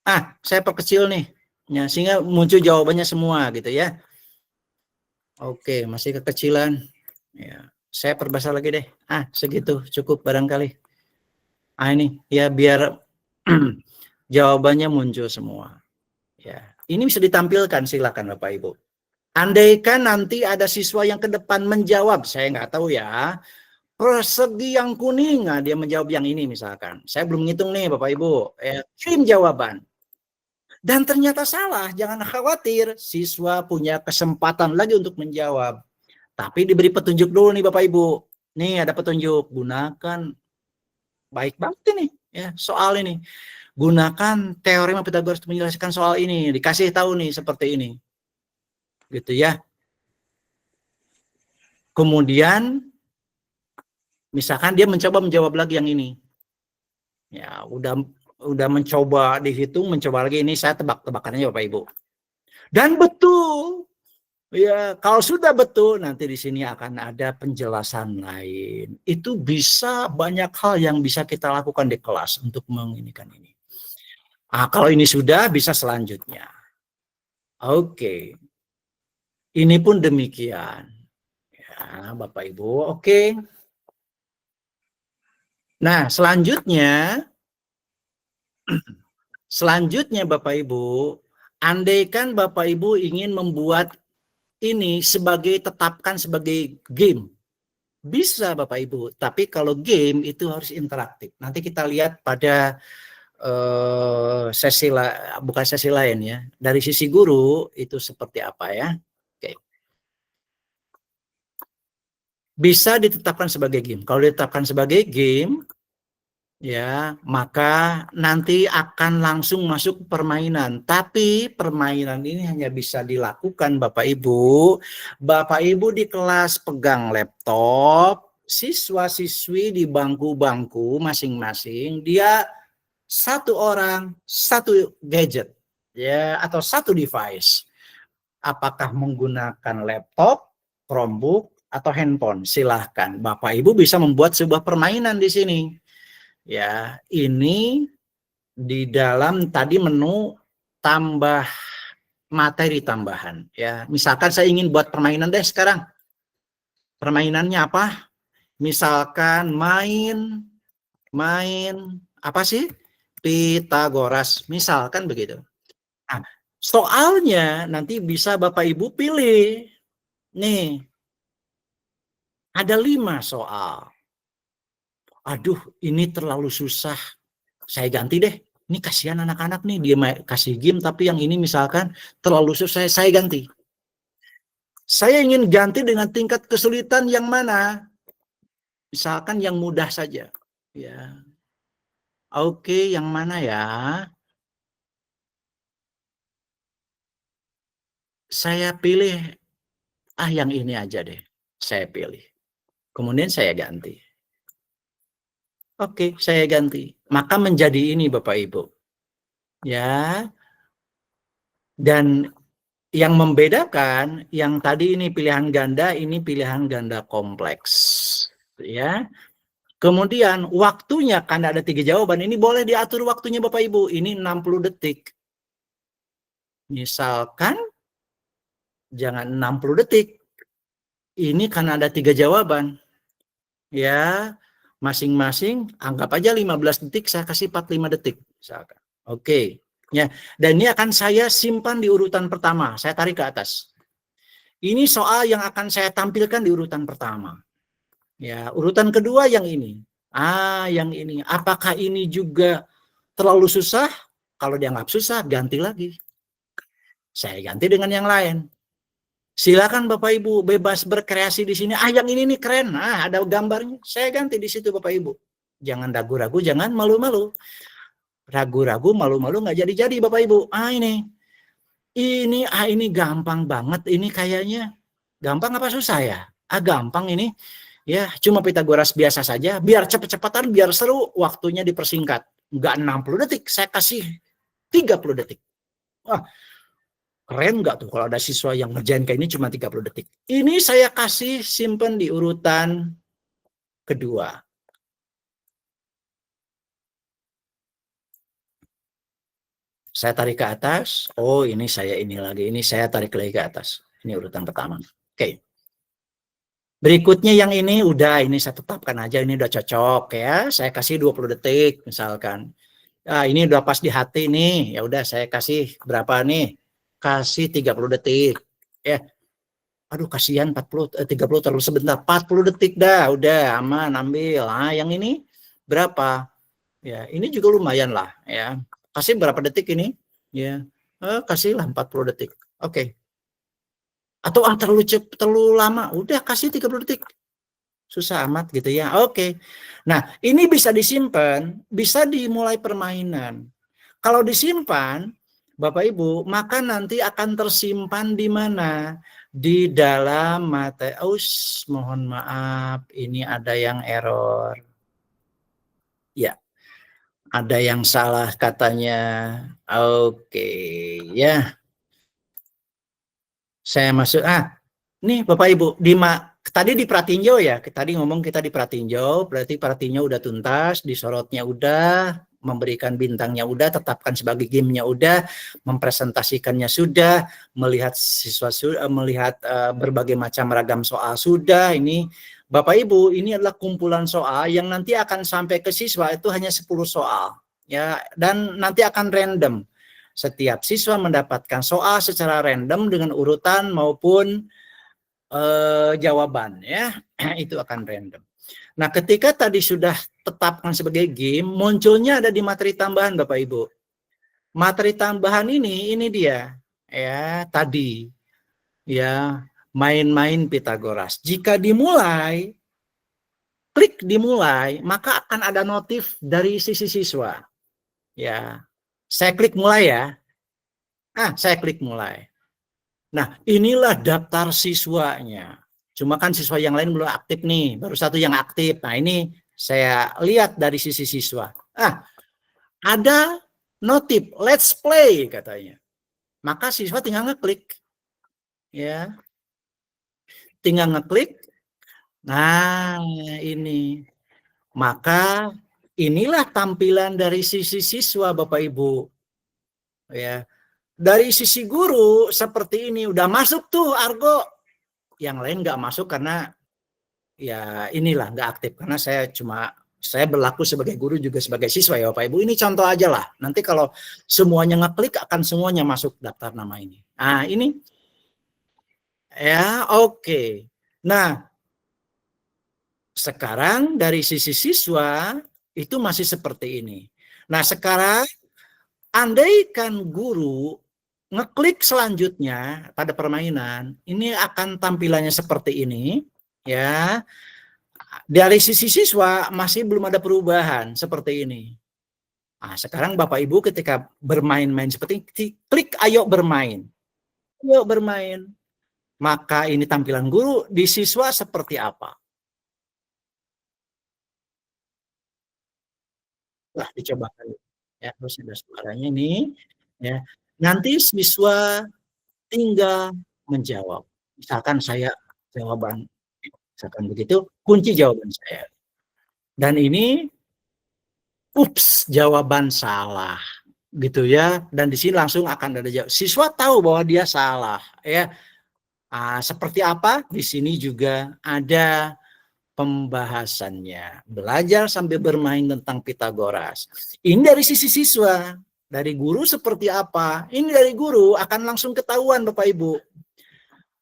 Ah, saya perkecil nih. Ya, sehingga muncul jawabannya semua gitu ya. Oke, masih kekecilan. Ya, saya perbesar lagi deh. Ah, segitu cukup barangkali. Ah, ini ya biar jawabannya muncul semua. Ya, ini bisa ditampilkan, silakan Bapak Ibu. Andaikan nanti ada siswa yang ke depan menjawab, saya nggak tahu ya. Persegi yang kuning, nah dia menjawab yang ini misalkan. Saya belum ngitung nih Bapak Ibu. Ya, kirim jawaban. Dan ternyata salah, jangan khawatir. Siswa punya kesempatan lagi untuk menjawab. Tapi diberi petunjuk dulu nih Bapak Ibu. Nih ada petunjuk, gunakan. Baik banget ini ya soal ini. Gunakan teorema Pythagoras untuk menjelaskan soal ini. Dikasih tahu nih seperti ini. Gitu ya. Kemudian misalkan dia mencoba menjawab lagi yang ini. Ya, udah mencoba dihitung, mencoba lagi ini saya tebak-tebakannya Bapak Ibu. Dan betul. Ya, kalau sudah betul nanti di sini akan ada penjelasan lain. Itu bisa banyak hal yang bisa kita lakukan di kelas untuk menginikan ini. Ah, kalau ini sudah bisa selanjutnya. Oke. Ini pun demikian. Ya, Bapak Ibu, oke. Nah, selanjutnya Bapak Ibu, andaikan Bapak Ibu ingin membuat ini tetapkan sebagai game. Bisa Bapak Ibu, tapi kalau game itu harus interaktif. Nanti kita lihat pada bukan sesi lain ya. Dari sisi guru itu seperti apa ya. Oke. Bisa ditetapkan sebagai game. Kalau ditetapkan sebagai game, ya, maka nanti akan langsung masuk permainan. Tapi permainan ini hanya bisa dilakukan Bapak Ibu. Bapak Ibu di kelas pegang laptop, siswa-siswi di bangku-bangku masing-masing, dia satu orang, satu gadget, ya, atau satu device. Apakah menggunakan laptop, Chromebook, atau handphone? Silahkan. Bapak Ibu bisa membuat sebuah permainan di sini. Ya, ini di dalam tadi menu tambah materi tambahan. Ya, misalkan saya ingin buat permainan deh sekarang. Permainannya apa? Misalkan main apa sih? Pitagoras, misalkan begitu. Nah, soalnya nanti bisa Bapak Ibu pilih. Nih, ada 5 soal. Aduh, ini terlalu susah. Saya ganti deh. Ini kasihan anak-anak nih, dia kasih game, tapi yang ini misalkan terlalu susah, saya ganti. Saya ingin ganti dengan tingkat kesulitan yang mana? Misalkan yang mudah saja. Ya. Oke, yang mana ya? Saya pilih, yang ini aja deh. Saya pilih. Kemudian saya ganti. Oke, saya ganti. Maka menjadi ini Bapak Ibu. Ya. Dan yang membedakan, yang tadi ini pilihan ganda, ini pilihan ganda kompleks. Ya. Kemudian waktunya, karena ada 3 jawaban, ini boleh diatur waktunya Bapak Ibu. Ini 60 detik. Misalkan, jangan 60 detik. Ini karena ada 3 jawaban. Ya, masing-masing anggap aja 15 detik, saya kasih 45 detik. Misalkan. Oke. Ya, dan ini akan saya simpan di urutan pertama. Saya tarik ke atas. Ini soal yang akan saya tampilkan di urutan pertama. Ya, urutan kedua yang ini. Yang ini. Apakah ini juga terlalu susah? Kalau dianggap susah, ganti lagi. Saya ganti dengan yang lain. Silakan Bapak Ibu bebas berkreasi di sini. Yang ini nih keren. Ada gambarnya. Saya ganti di situ Bapak Ibu. Jangan ragu-ragu, jangan malu-malu. Ragu-ragu, malu-malu nggak jadi-jadi Bapak Ibu. Ini gampang banget. Ini kayaknya gampang apa susah ya? Gampang ini. Ya, cuma Pitagoras biasa saja. Biar cepet-cepetan, biar seru, waktunya dipersingkat. Nggak 60 detik, saya kasih 30 detik. Wah, keren nggak tuh kalau ada siswa yang ngerjain kayak ini cuma 30 detik. Ini saya kasih simpen di urutan kedua. Saya tarik ke atas. Oh, ini saya ini lagi. Ini saya tarik lagi ke atas. Ini urutan pertama. Oke. Berikutnya yang ini udah, ini saya tetapkan aja. Ini udah cocok ya. Saya kasih 20 detik misalkan. Ini udah pas di hati nih. Ya udah saya kasih berapa nih? Kasih 30 detik. Ya. Aduh kasihan 30 terlalu sebentar. 40 detik dah, udah aman ambil. Yang ini berapa? Ya, ini juga lumayan lah ya. Kasih berapa detik ini? Ya. Kasihlah 40 detik. Oke. Atau terlalu lama, udah kasih 30 detik. Susah amat gitu ya. Oke. Nah, ini bisa disimpan, bisa dimulai permainan. Kalau disimpan, Bapak Ibu, maka nanti akan tersimpan di mana? Di dalam materi. Mohon maaf, ini ada yang error. Ya. Ada yang salah katanya. Oke, ya. Saya masuk. Nih Bapak Ibu, tadi di Pratinjo ya. Tadi ngomong kita di Pratinjo, berarti Pratinjo udah tuntas, disorotnya udah, memberikan bintangnya udah, tetapkan sebagai gamenya udah, mempresentasikannya sudah, melihat siswa sudah, melihat berbagai macam ragam soal sudah. Ini Bapak Ibu, ini adalah kumpulan soal yang nanti akan sampai ke siswa itu hanya 10 soal. Ya, dan nanti akan random. Setiap siswa mendapatkan soal secara random dengan urutan maupun jawaban ya. Itu akan random. Nah, ketika tadi sudah tetapkan sebagai game, munculnya ada di materi tambahan Bapak Ibu. Materi tambahan ini dia ya, tadi ya, main-main Pitagoras. Jika dimulai, klik dimulai, maka akan ada notif dari sisi siswa. Ya. Saya klik mulai ya. Saya klik mulai. Nah, inilah daftar siswanya. Cuma kan siswa yang lain belum aktif nih, baru satu yang aktif. Nah, ini saya lihat dari sisi siswa. Ada notif, let's play katanya. Maka siswa tinggal ngeklik. Ya. Tinggal ngeklik. Nah, ini. Maka inilah tampilan dari sisi siswa Bapak Ibu. Ya. Dari sisi guru seperti ini udah masuk tuh Argo. Yang lain nggak masuk karena ya inilah nggak aktif karena saya berlaku sebagai guru juga sebagai siswa ya Bapak Ibu. Ini contoh aja lah. Nanti kalau semuanya ngeklik akan semuanya masuk daftar nama ini. Nah ini ya oke. Nah sekarang dari sisi siswa itu masih seperti ini. Nah sekarang andaikan guru ngeklik selanjutnya pada permainan, ini akan tampilannya seperti ini ya. Dari sisi siswa masih belum ada perubahan seperti ini. Nah, sekarang Bapak Ibu ketika bermain-main seperti ini, klik ayo bermain. Ayo bermain. Maka ini tampilan guru di siswa seperti apa? Nah, dicobakan. Ya, terus ada suaranya ini. Ya. Nanti siswa tinggal menjawab. Misalkan saya jawaban, misalkan begitu, kunci jawaban saya. Dan ini ups, jawaban salah gitu ya. Dan di sini langsung akan ada jawab. Siswa tahu bahwa dia salah ya. Seperti apa? Di sini juga ada pembahasannya. Belajar sambil bermain tentang Pitagoras. Ini dari sisi siswa. Dari guru seperti apa? Ini dari guru akan langsung ketahuan Bapak Ibu.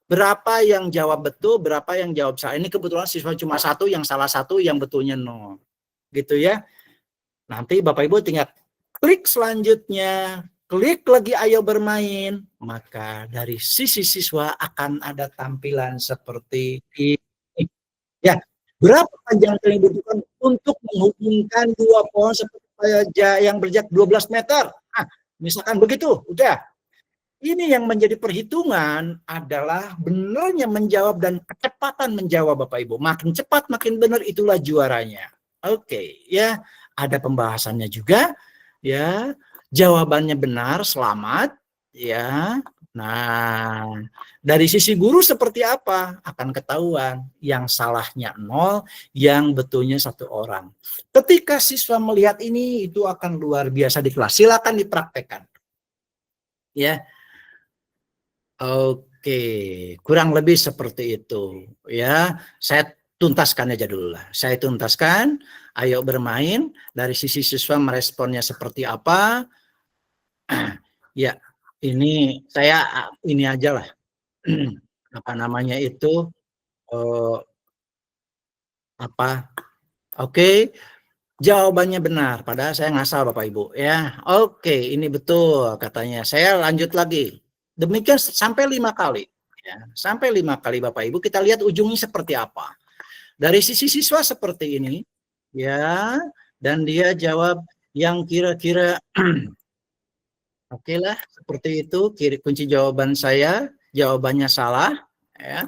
Berapa yang jawab betul, berapa yang jawab salah. Ini kebetulan siswa cuma satu, yang salah satu, yang betulnya 0. Gitu ya. Nanti Bapak Ibu tinggal klik selanjutnya, klik lagi ayo bermain, maka dari sisi siswa akan ada tampilan seperti ini. Ya, berapa panjang yang dibutuhkan untuk menghubungkan dua pohon seperti yang berjarak 12 meter? Nah, misalkan begitu, udah. Ini yang menjadi perhitungan adalah benarnya menjawab dan kecepatan menjawab Bapak Ibu. Makin cepat, makin benar, itulah juaranya. Oke, ya. Ada pembahasannya juga, ya. Jawabannya benar, selamat, ya. Nah, dari sisi guru seperti apa? Akan ketahuan. Yang salahnya 0, yang betulnya 1 orang. Ketika siswa melihat ini, itu akan luar biasa di kelas. Silakan dipraktekkan. Ya. Oke, kurang lebih seperti itu. Ya, saya tuntaskan aja dulu lah. Saya tuntaskan, ayo bermain. Dari sisi siswa meresponnya seperti apa? Ya, ini saya ini aja lah. Apa namanya itu? Oke, jawabannya benar. Padahal saya ngasal Bapak Ibu. Ya, oke, ini betul katanya. Saya lanjut lagi. Demikian sampai 5 kali. Ya, sampai 5 kali Bapak Ibu. Kita lihat ujungnya seperti apa. Dari sisi siswa seperti ini, ya, dan dia jawab yang kira-kira oke lah, seperti itu. Kunci jawaban saya, jawabannya salah, ya,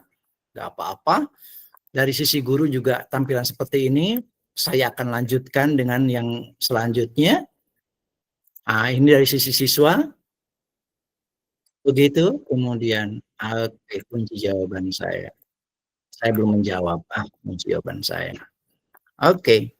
nggak apa-apa. Dari sisi guru juga tampilan seperti ini. Saya akan lanjutkan dengan yang selanjutnya. Ini dari sisi siswa. Begitu, kemudian oke, kunci jawaban saya. Saya belum menjawab. Kunci jawaban saya. Oke.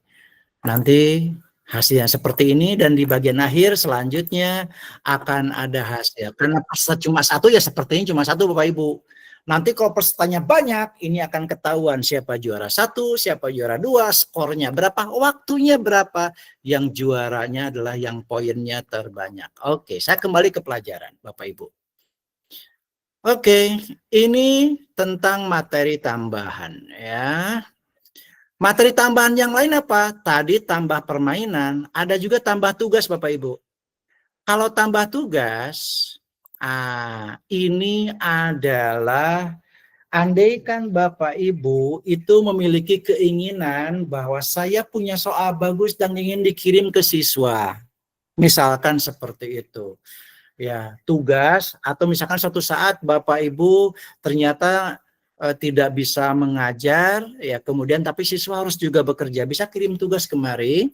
Nanti hasilnya seperti ini dan di bagian akhir selanjutnya akan ada hasil. Karena peserta cuma satu ya seperti ini cuma satu Bapak Ibu. Nanti kalau pesertanya banyak ini akan ketahuan siapa juara 1, siapa juara 2, skornya berapa, waktunya berapa, yang juaranya adalah yang poinnya terbanyak. Oke, saya kembali ke pelajaran Bapak Ibu. Oke, ini tentang materi tambahan ya. Materi tambahan yang lain apa? Tadi tambah permainan, ada juga tambah tugas Bapak Ibu. Kalau tambah tugas, ini adalah andaikan Bapak Ibu itu memiliki keinginan bahwa saya punya soal bagus dan ingin dikirim ke siswa. Misalkan seperti itu. Ya, tugas atau misalkan suatu saat Bapak Ibu ternyata tidak bisa mengajar ya, kemudian tapi siswa harus juga bekerja, bisa kirim tugas kemari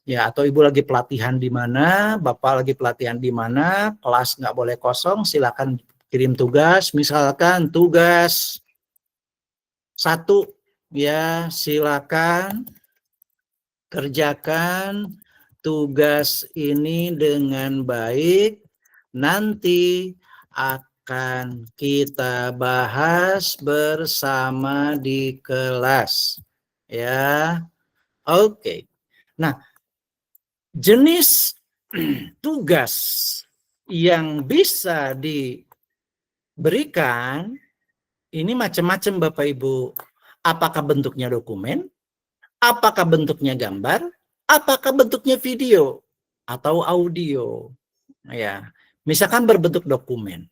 ya, atau Ibu lagi pelatihan di mana, Bapak lagi pelatihan di mana, kelas nggak boleh kosong, silakan kirim tugas. Misalkan tugas 1 ya, silakan kerjakan tugas ini dengan baik. Nanti akan kita bahas bersama di kelas. Ya, oke. Nah, jenis tugas yang bisa diberikan ini macam-macam Bapak Ibu. Apakah bentuknya dokumen? Apakah bentuknya gambar? Apakah bentuknya video atau audio? Ya, misalkan berbentuk dokumen.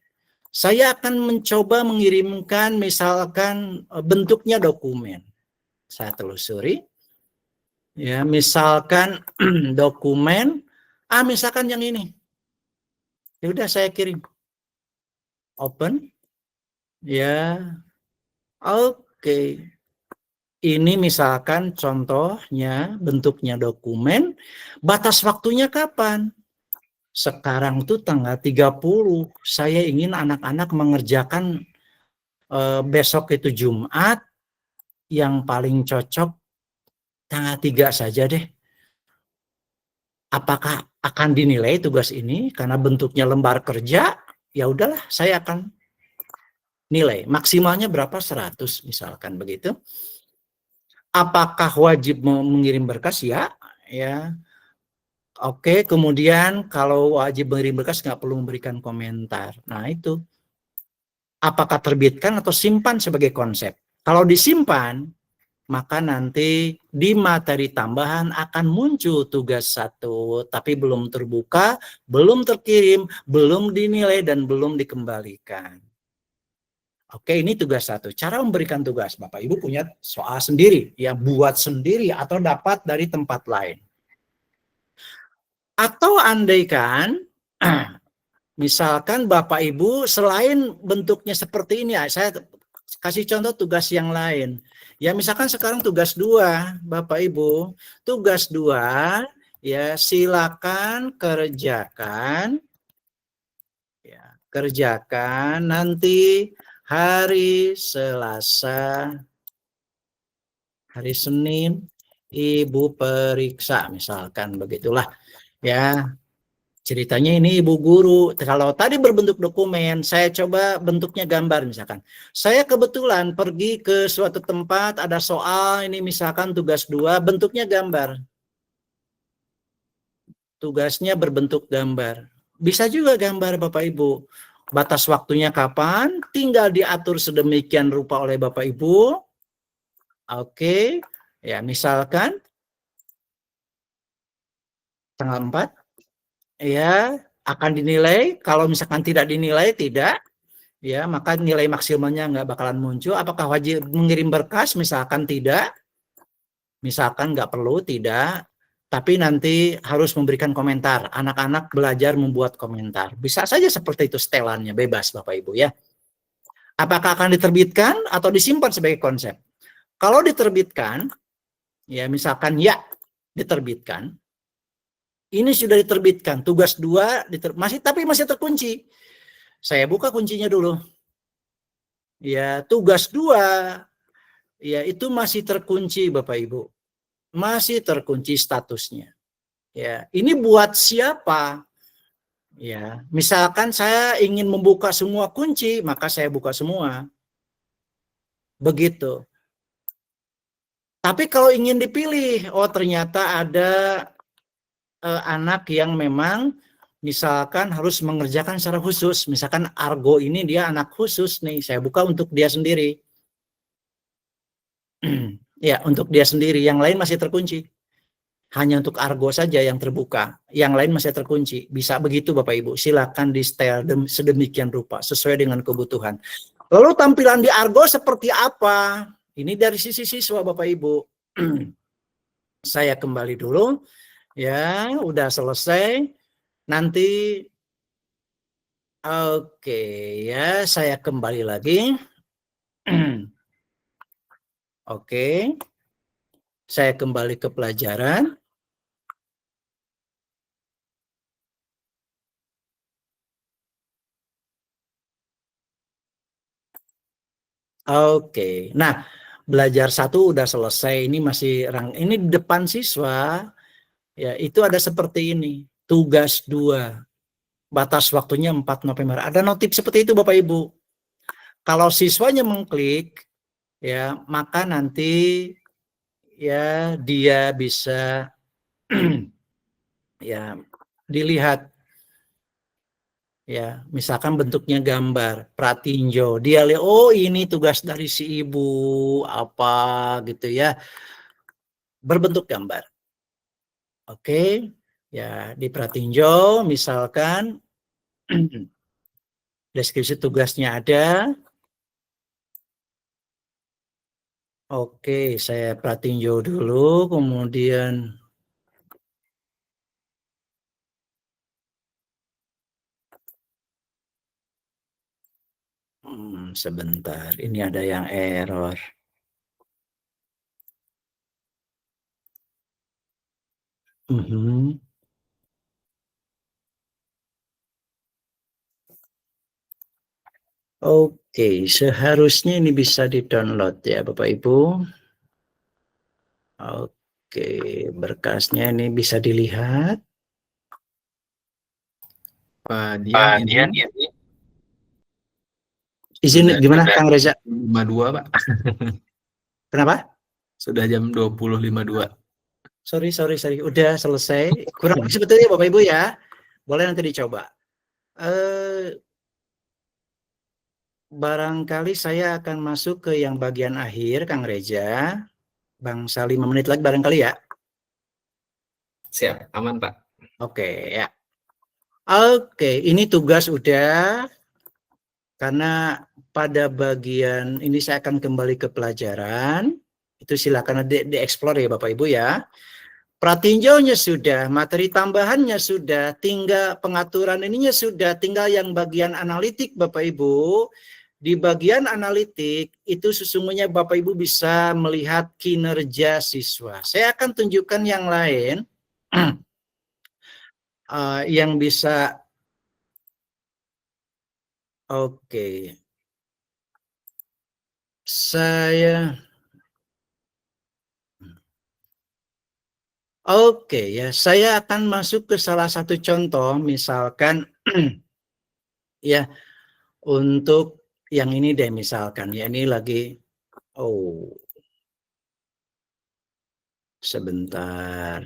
Saya akan mencoba mengirimkan misalkan bentuknya dokumen. Saya telusuri. Ya, misalkan dokumen, misalkan yang ini. Ya udah saya kirim. Open. Ya. Oke. Ini misalkan contohnya bentuknya dokumen, batas waktunya kapan? Sekarang tuh tanggal 30, saya ingin anak-anak mengerjakan besok itu Jumat, yang paling cocok tanggal 3 saja deh. Apakah akan dinilai tugas ini karena bentuknya lembar kerja? Ya udahlah, saya akan nilai. Maksimalnya berapa? 100 misalkan begitu. Apakah wajib mengirim berkas? Ya. Oke, kemudian kalau wajib mengirim berkas nggak perlu memberikan komentar. Nah itu. Apakah terbitkan atau simpan sebagai konsep? Kalau disimpan, maka nanti di materi tambahan akan muncul tugas 1, tapi belum terbuka, belum terkirim, belum dinilai, dan belum dikembalikan. Oke, ini tugas 1. Cara memberikan tugas, Bapak Ibu punya soal sendiri, ya buat sendiri atau dapat dari tempat lain. Atau andaikan, misalkan Bapak Ibu selain bentuknya seperti ini, saya kasih contoh tugas yang lain. Ya misalkan sekarang tugas 2, Bapak Ibu, tugas 2, ya silakan kerjakan, ya kerjakan nanti hari Selasa, hari Senin, Ibu periksa, misalkan begitulah. Ya, ceritanya ini Ibu Guru. Kalau tadi berbentuk dokumen, saya coba bentuknya gambar misalkan. Saya kebetulan pergi ke suatu tempat, ada soal, ini misalkan tugas 2, bentuknya gambar. Tugasnya berbentuk gambar. Bisa juga gambar Bapak Ibu. Batas waktunya kapan, tinggal diatur sedemikian rupa oleh Bapak Ibu. Oke, ya misalkan tanggal 4, ya akan dinilai. Kalau misalkan tidak dinilai, tidak, ya maka nilai maksimalnya nggak bakalan muncul. Apakah wajib mengirim berkas? Misalkan tidak, misalkan nggak perlu, tidak. Tapi nanti harus memberikan komentar. Anak-anak belajar membuat komentar. Bisa saja seperti itu setelannya, bebas Bapak Ibu ya. Apakah akan diterbitkan atau disimpan sebagai konsep? Kalau diterbitkan, ya misalkan ya diterbitkan. Ini sudah diterbitkan, tugas 2 tapi masih terkunci. Saya buka kuncinya dulu. Ya, tugas 2 ya itu masih terkunci Bapak Ibu. Masih terkunci statusnya. Ya, ini buat siapa? Ya, misalkan saya ingin membuka semua kunci, maka saya buka semua. Begitu. Tapi kalau ingin dipilih, oh ternyata ada anak yang memang misalkan harus mengerjakan secara khusus. Misalkan Argo ini dia anak khusus nih, saya buka untuk dia sendiri. Ya, untuk dia sendiri, yang lain masih terkunci. Hanya untuk Argo saja yang terbuka, yang lain masih terkunci. Bisa begitu Bapak Ibu, silakan di setel sedemikian rupa, sesuai dengan kebutuhan. Lalu tampilan di Argo seperti apa? Ini dari sisi siswa Bapak Ibu. Saya kembali dulu. Ya, udah selesai. Nanti, oke ya, saya kembali lagi. Oke, saya kembali ke pelajaran. Oke, nah belajar 1 udah selesai. Ini masih ini di depan siswa. Ya, itu ada seperti ini. Tugas 2. batas waktunya 4 November. Ada notif seperti itu Bapak Ibu. Kalau siswanya mengklik, ya maka nanti ya dia bisa ya dilihat, ya misalkan bentuknya gambar pratinjo, dia lihat oh ini tugas dari si ibu apa gitu ya, berbentuk gambar. Oke, ya di pratinjo misalkan deskripsi tugasnya ada. Oke, saya pratinjo dulu, kemudian sebentar, ini ada yang error. Oke, seharusnya ini bisa di-download ya Bapak Ibu. Oke, berkasnya ini bisa dilihat. Pak Dian, Izin gimana Kang Reza? 52 Pak. Kenapa? Sudah jam 20.52. Sorry. Udah selesai. Kurang sebetulnya Bapak Ibu ya. Boleh nanti dicoba. Barangkali saya akan masuk ke yang bagian akhir, Kang Reza. Bangsa 5 menit lagi barangkali ya. Siap, aman Pak. Oke ya. Oke, ini tugas udah. Karena pada bagian ini saya akan kembali ke pelajaran. Itu silakan di-explore ya Bapak Ibu ya. Pratinjaunya sudah, materi tambahannya sudah, tinggal pengaturan ininya sudah, tinggal yang bagian analitik Bapak Ibu. Di bagian analitik itu sesungguhnya Bapak Ibu bisa melihat kinerja siswa. Saya akan tunjukkan yang lain yang bisa. Oke. Oke ya, saya akan masuk ke salah satu contoh, misalkan ya untuk yang ini deh misalkan ya, ini lagi sebentar.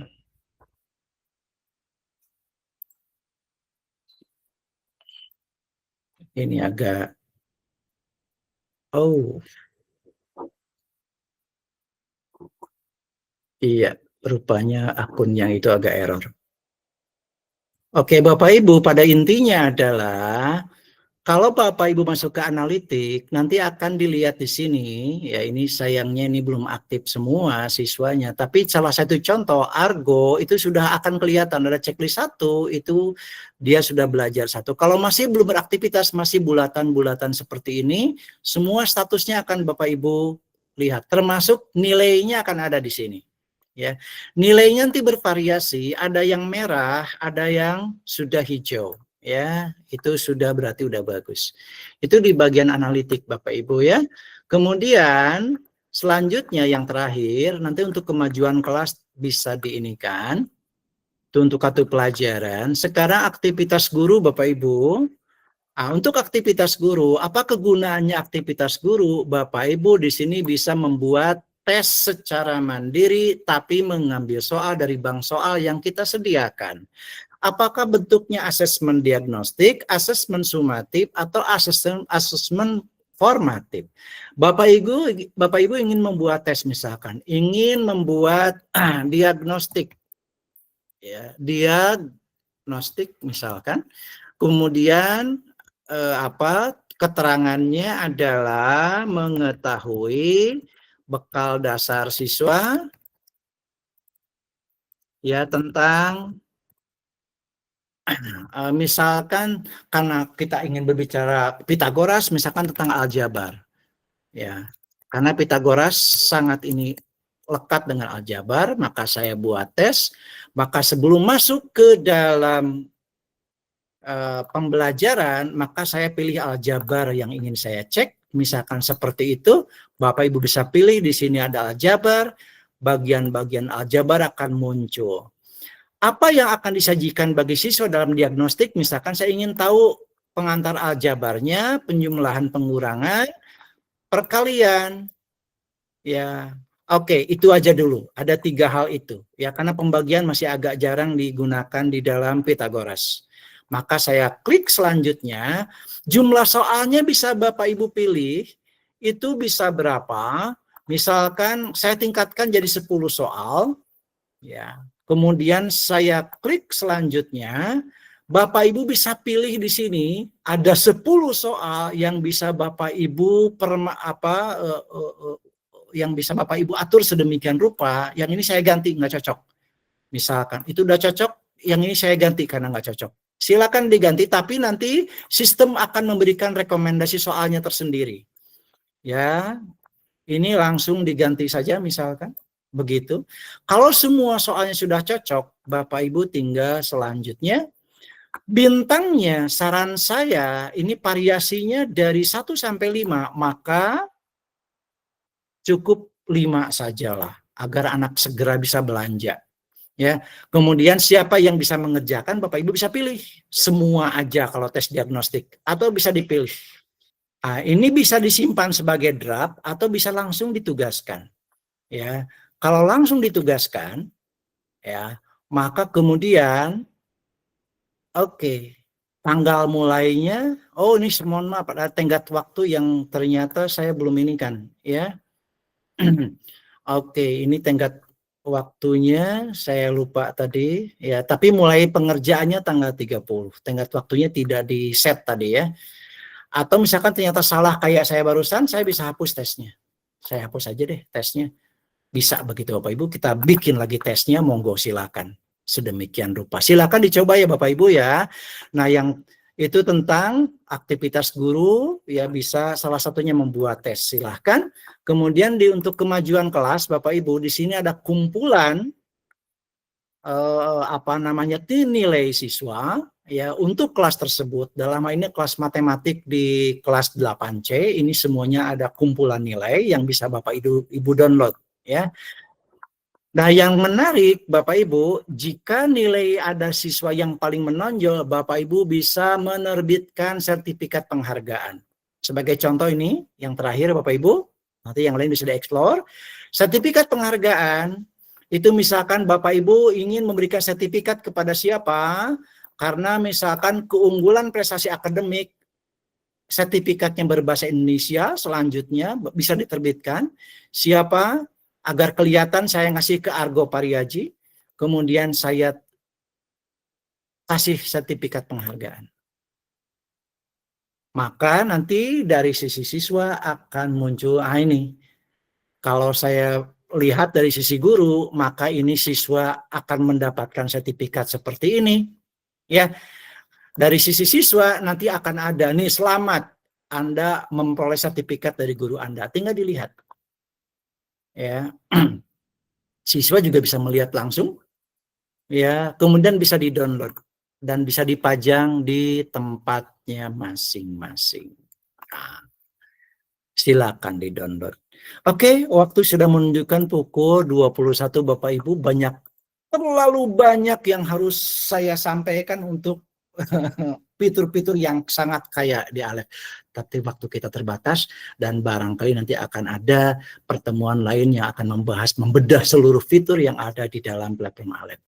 Ini agak iya, rupanya akunnya itu agak error. Oke, Bapak Ibu, pada intinya adalah kalau Bapak Ibu masuk ke analitik, nanti akan dilihat di sini, ya ini sayangnya ini belum aktif semua siswanya, tapi salah satu contoh Argo itu sudah akan kelihatan, ada checklist 1, itu dia sudah belajar 1. Kalau masih belum beraktivitas, masih bulatan-bulatan seperti ini, semua statusnya akan Bapak Ibu lihat, termasuk nilainya akan ada di sini. Ya, nilainya nanti bervariasi, ada yang merah, ada yang sudah hijau. Ya, itu sudah berarti udah bagus. Itu di bagian analitik Bapak Ibu ya. Kemudian selanjutnya yang terakhir nanti untuk kemajuan kelas bisa diinikan. Itu untuk kartu pelajaran. Sekarang aktivitas guru Bapak Ibu. Untuk aktivitas guru, apa kegunaannya aktivitas guru? Bapak Ibu di sini bisa membuat tes secara mandiri tapi mengambil soal dari bank soal yang kita sediakan. Apakah bentuknya asesmen diagnostik, asesmen sumatif, atau asesmen formatif? Bapak Ibu ingin membuat tes misalkan, ingin membuat diagnostik, ya, diagnostik misalkan, kemudian keterangannya adalah mengetahui bekal dasar siswa, ya tentang misalkan karena kita ingin berbicara Pitagoras, misalkan tentang aljabar, ya, karena Pitagoras sangat ini lekat dengan aljabar, maka saya buat tes. Maka sebelum masuk ke dalam pembelajaran, maka saya pilih aljabar yang ingin saya cek, misalkan seperti itu. Bapak Ibu bisa pilih di sini ada aljabar, bagian-bagian aljabar akan muncul. Apa yang akan disajikan bagi siswa dalam diagnostik? Misalkan saya ingin tahu pengantar aljabarnya, penjumlahan pengurangan, perkalian. Ya, oke, itu aja dulu. Ada 3 hal itu. Ya, karena pembagian masih agak jarang digunakan di dalam Pythagoras. Maka saya klik selanjutnya. Jumlah soalnya bisa Bapak Ibu pilih. Itu bisa berapa? Misalkan saya tingkatkan jadi 10 soal. Ya. Kemudian saya klik selanjutnya. Bapak Ibu bisa pilih di sini ada 10 soal yang bisa Bapak Ibu yang bisa Bapak Ibu atur sedemikian rupa. Yang ini saya ganti nggak cocok. Misalkan itu udah cocok, yang ini saya ganti karena nggak cocok. Silakan diganti, tapi nanti sistem akan memberikan rekomendasi soalnya tersendiri. Ya, ini langsung diganti saja misalkan. Begitu. Kalau semua soalnya sudah cocok, Bapak Ibu tinggal selanjutnya. Bintangnya, saran saya, ini variasinya dari 1 sampai 5, maka cukup 5 sajalah, agar anak segera bisa belanja. Ya, kemudian siapa yang bisa mengerjakan, Bapak Ibu bisa pilih. Semua aja kalau tes diagnostik, atau bisa dipilih. Nah, ini bisa disimpan sebagai draft, atau bisa langsung ditugaskan. Ya, kalau langsung ditugaskan, ya, maka kemudian oke, tanggal mulainya, oh ini mohon maaf, ada tenggat waktu yang ternyata saya belum ini kan, ya. Oke, ini tenggat waktunya saya lupa tadi, ya. Tapi mulai pengerjaannya tanggal 30, tenggat waktunya tidak di set tadi ya. Atau misalkan ternyata salah kayak saya barusan, saya bisa hapus tesnya. Saya hapus aja deh tesnya. Bisa begitu Bapak Ibu, kita bikin lagi tesnya, monggo silakan. Sedemikian rupa. Silakan dicoba ya Bapak Ibu ya. Nah, yang itu tentang aktivitas guru ya, bisa salah satunya membuat tes. Silakan. Kemudian untuk kemajuan kelas Bapak Ibu, di sini ada kumpulan nilai siswa ya untuk kelas tersebut. Dalam hal ini kelas matematik di kelas 8C, ini semuanya ada kumpulan nilai yang bisa Bapak Ibu download ya. Nah, yang menarik Bapak Ibu, jika nilai ada siswa yang paling menonjol, Bapak Ibu bisa menerbitkan sertifikat penghargaan. Sebagai contoh ini, yang terakhir Bapak Ibu, nanti yang lain bisa dieksplor. Sertifikat penghargaan, itu misalkan Bapak Ibu ingin memberikan sertifikat kepada siapa, karena misalkan keunggulan prestasi akademik, sertifikatnya berbahasa Indonesia, selanjutnya bisa diterbitkan. Siapa? Agar kelihatan saya ngasih ke Argo Pariaji, kemudian saya kasih sertifikat penghargaan. Maka nanti dari sisi siswa akan muncul, ini. Kalau saya lihat dari sisi guru, maka ini siswa akan mendapatkan sertifikat seperti ini. Ya, dari sisi siswa nanti akan ada, nih selamat, Anda memperoleh sertifikat dari guru Anda. Tinggal dilihat. Ya, siswa juga bisa melihat langsung, ya, kemudian bisa di-download dan bisa dipajang di tempatnya masing-masing. Nah, silakan di-download. Oke, waktu sudah menunjukkan pukul 21 Bapak Ibu, terlalu banyak yang harus saya sampaikan untuk fitur-fitur yang sangat kaya di Aleph. Tapi waktu kita terbatas dan barangkali nanti akan ada pertemuan lain yang akan membedah seluruh fitur yang ada di dalam platform Aleph.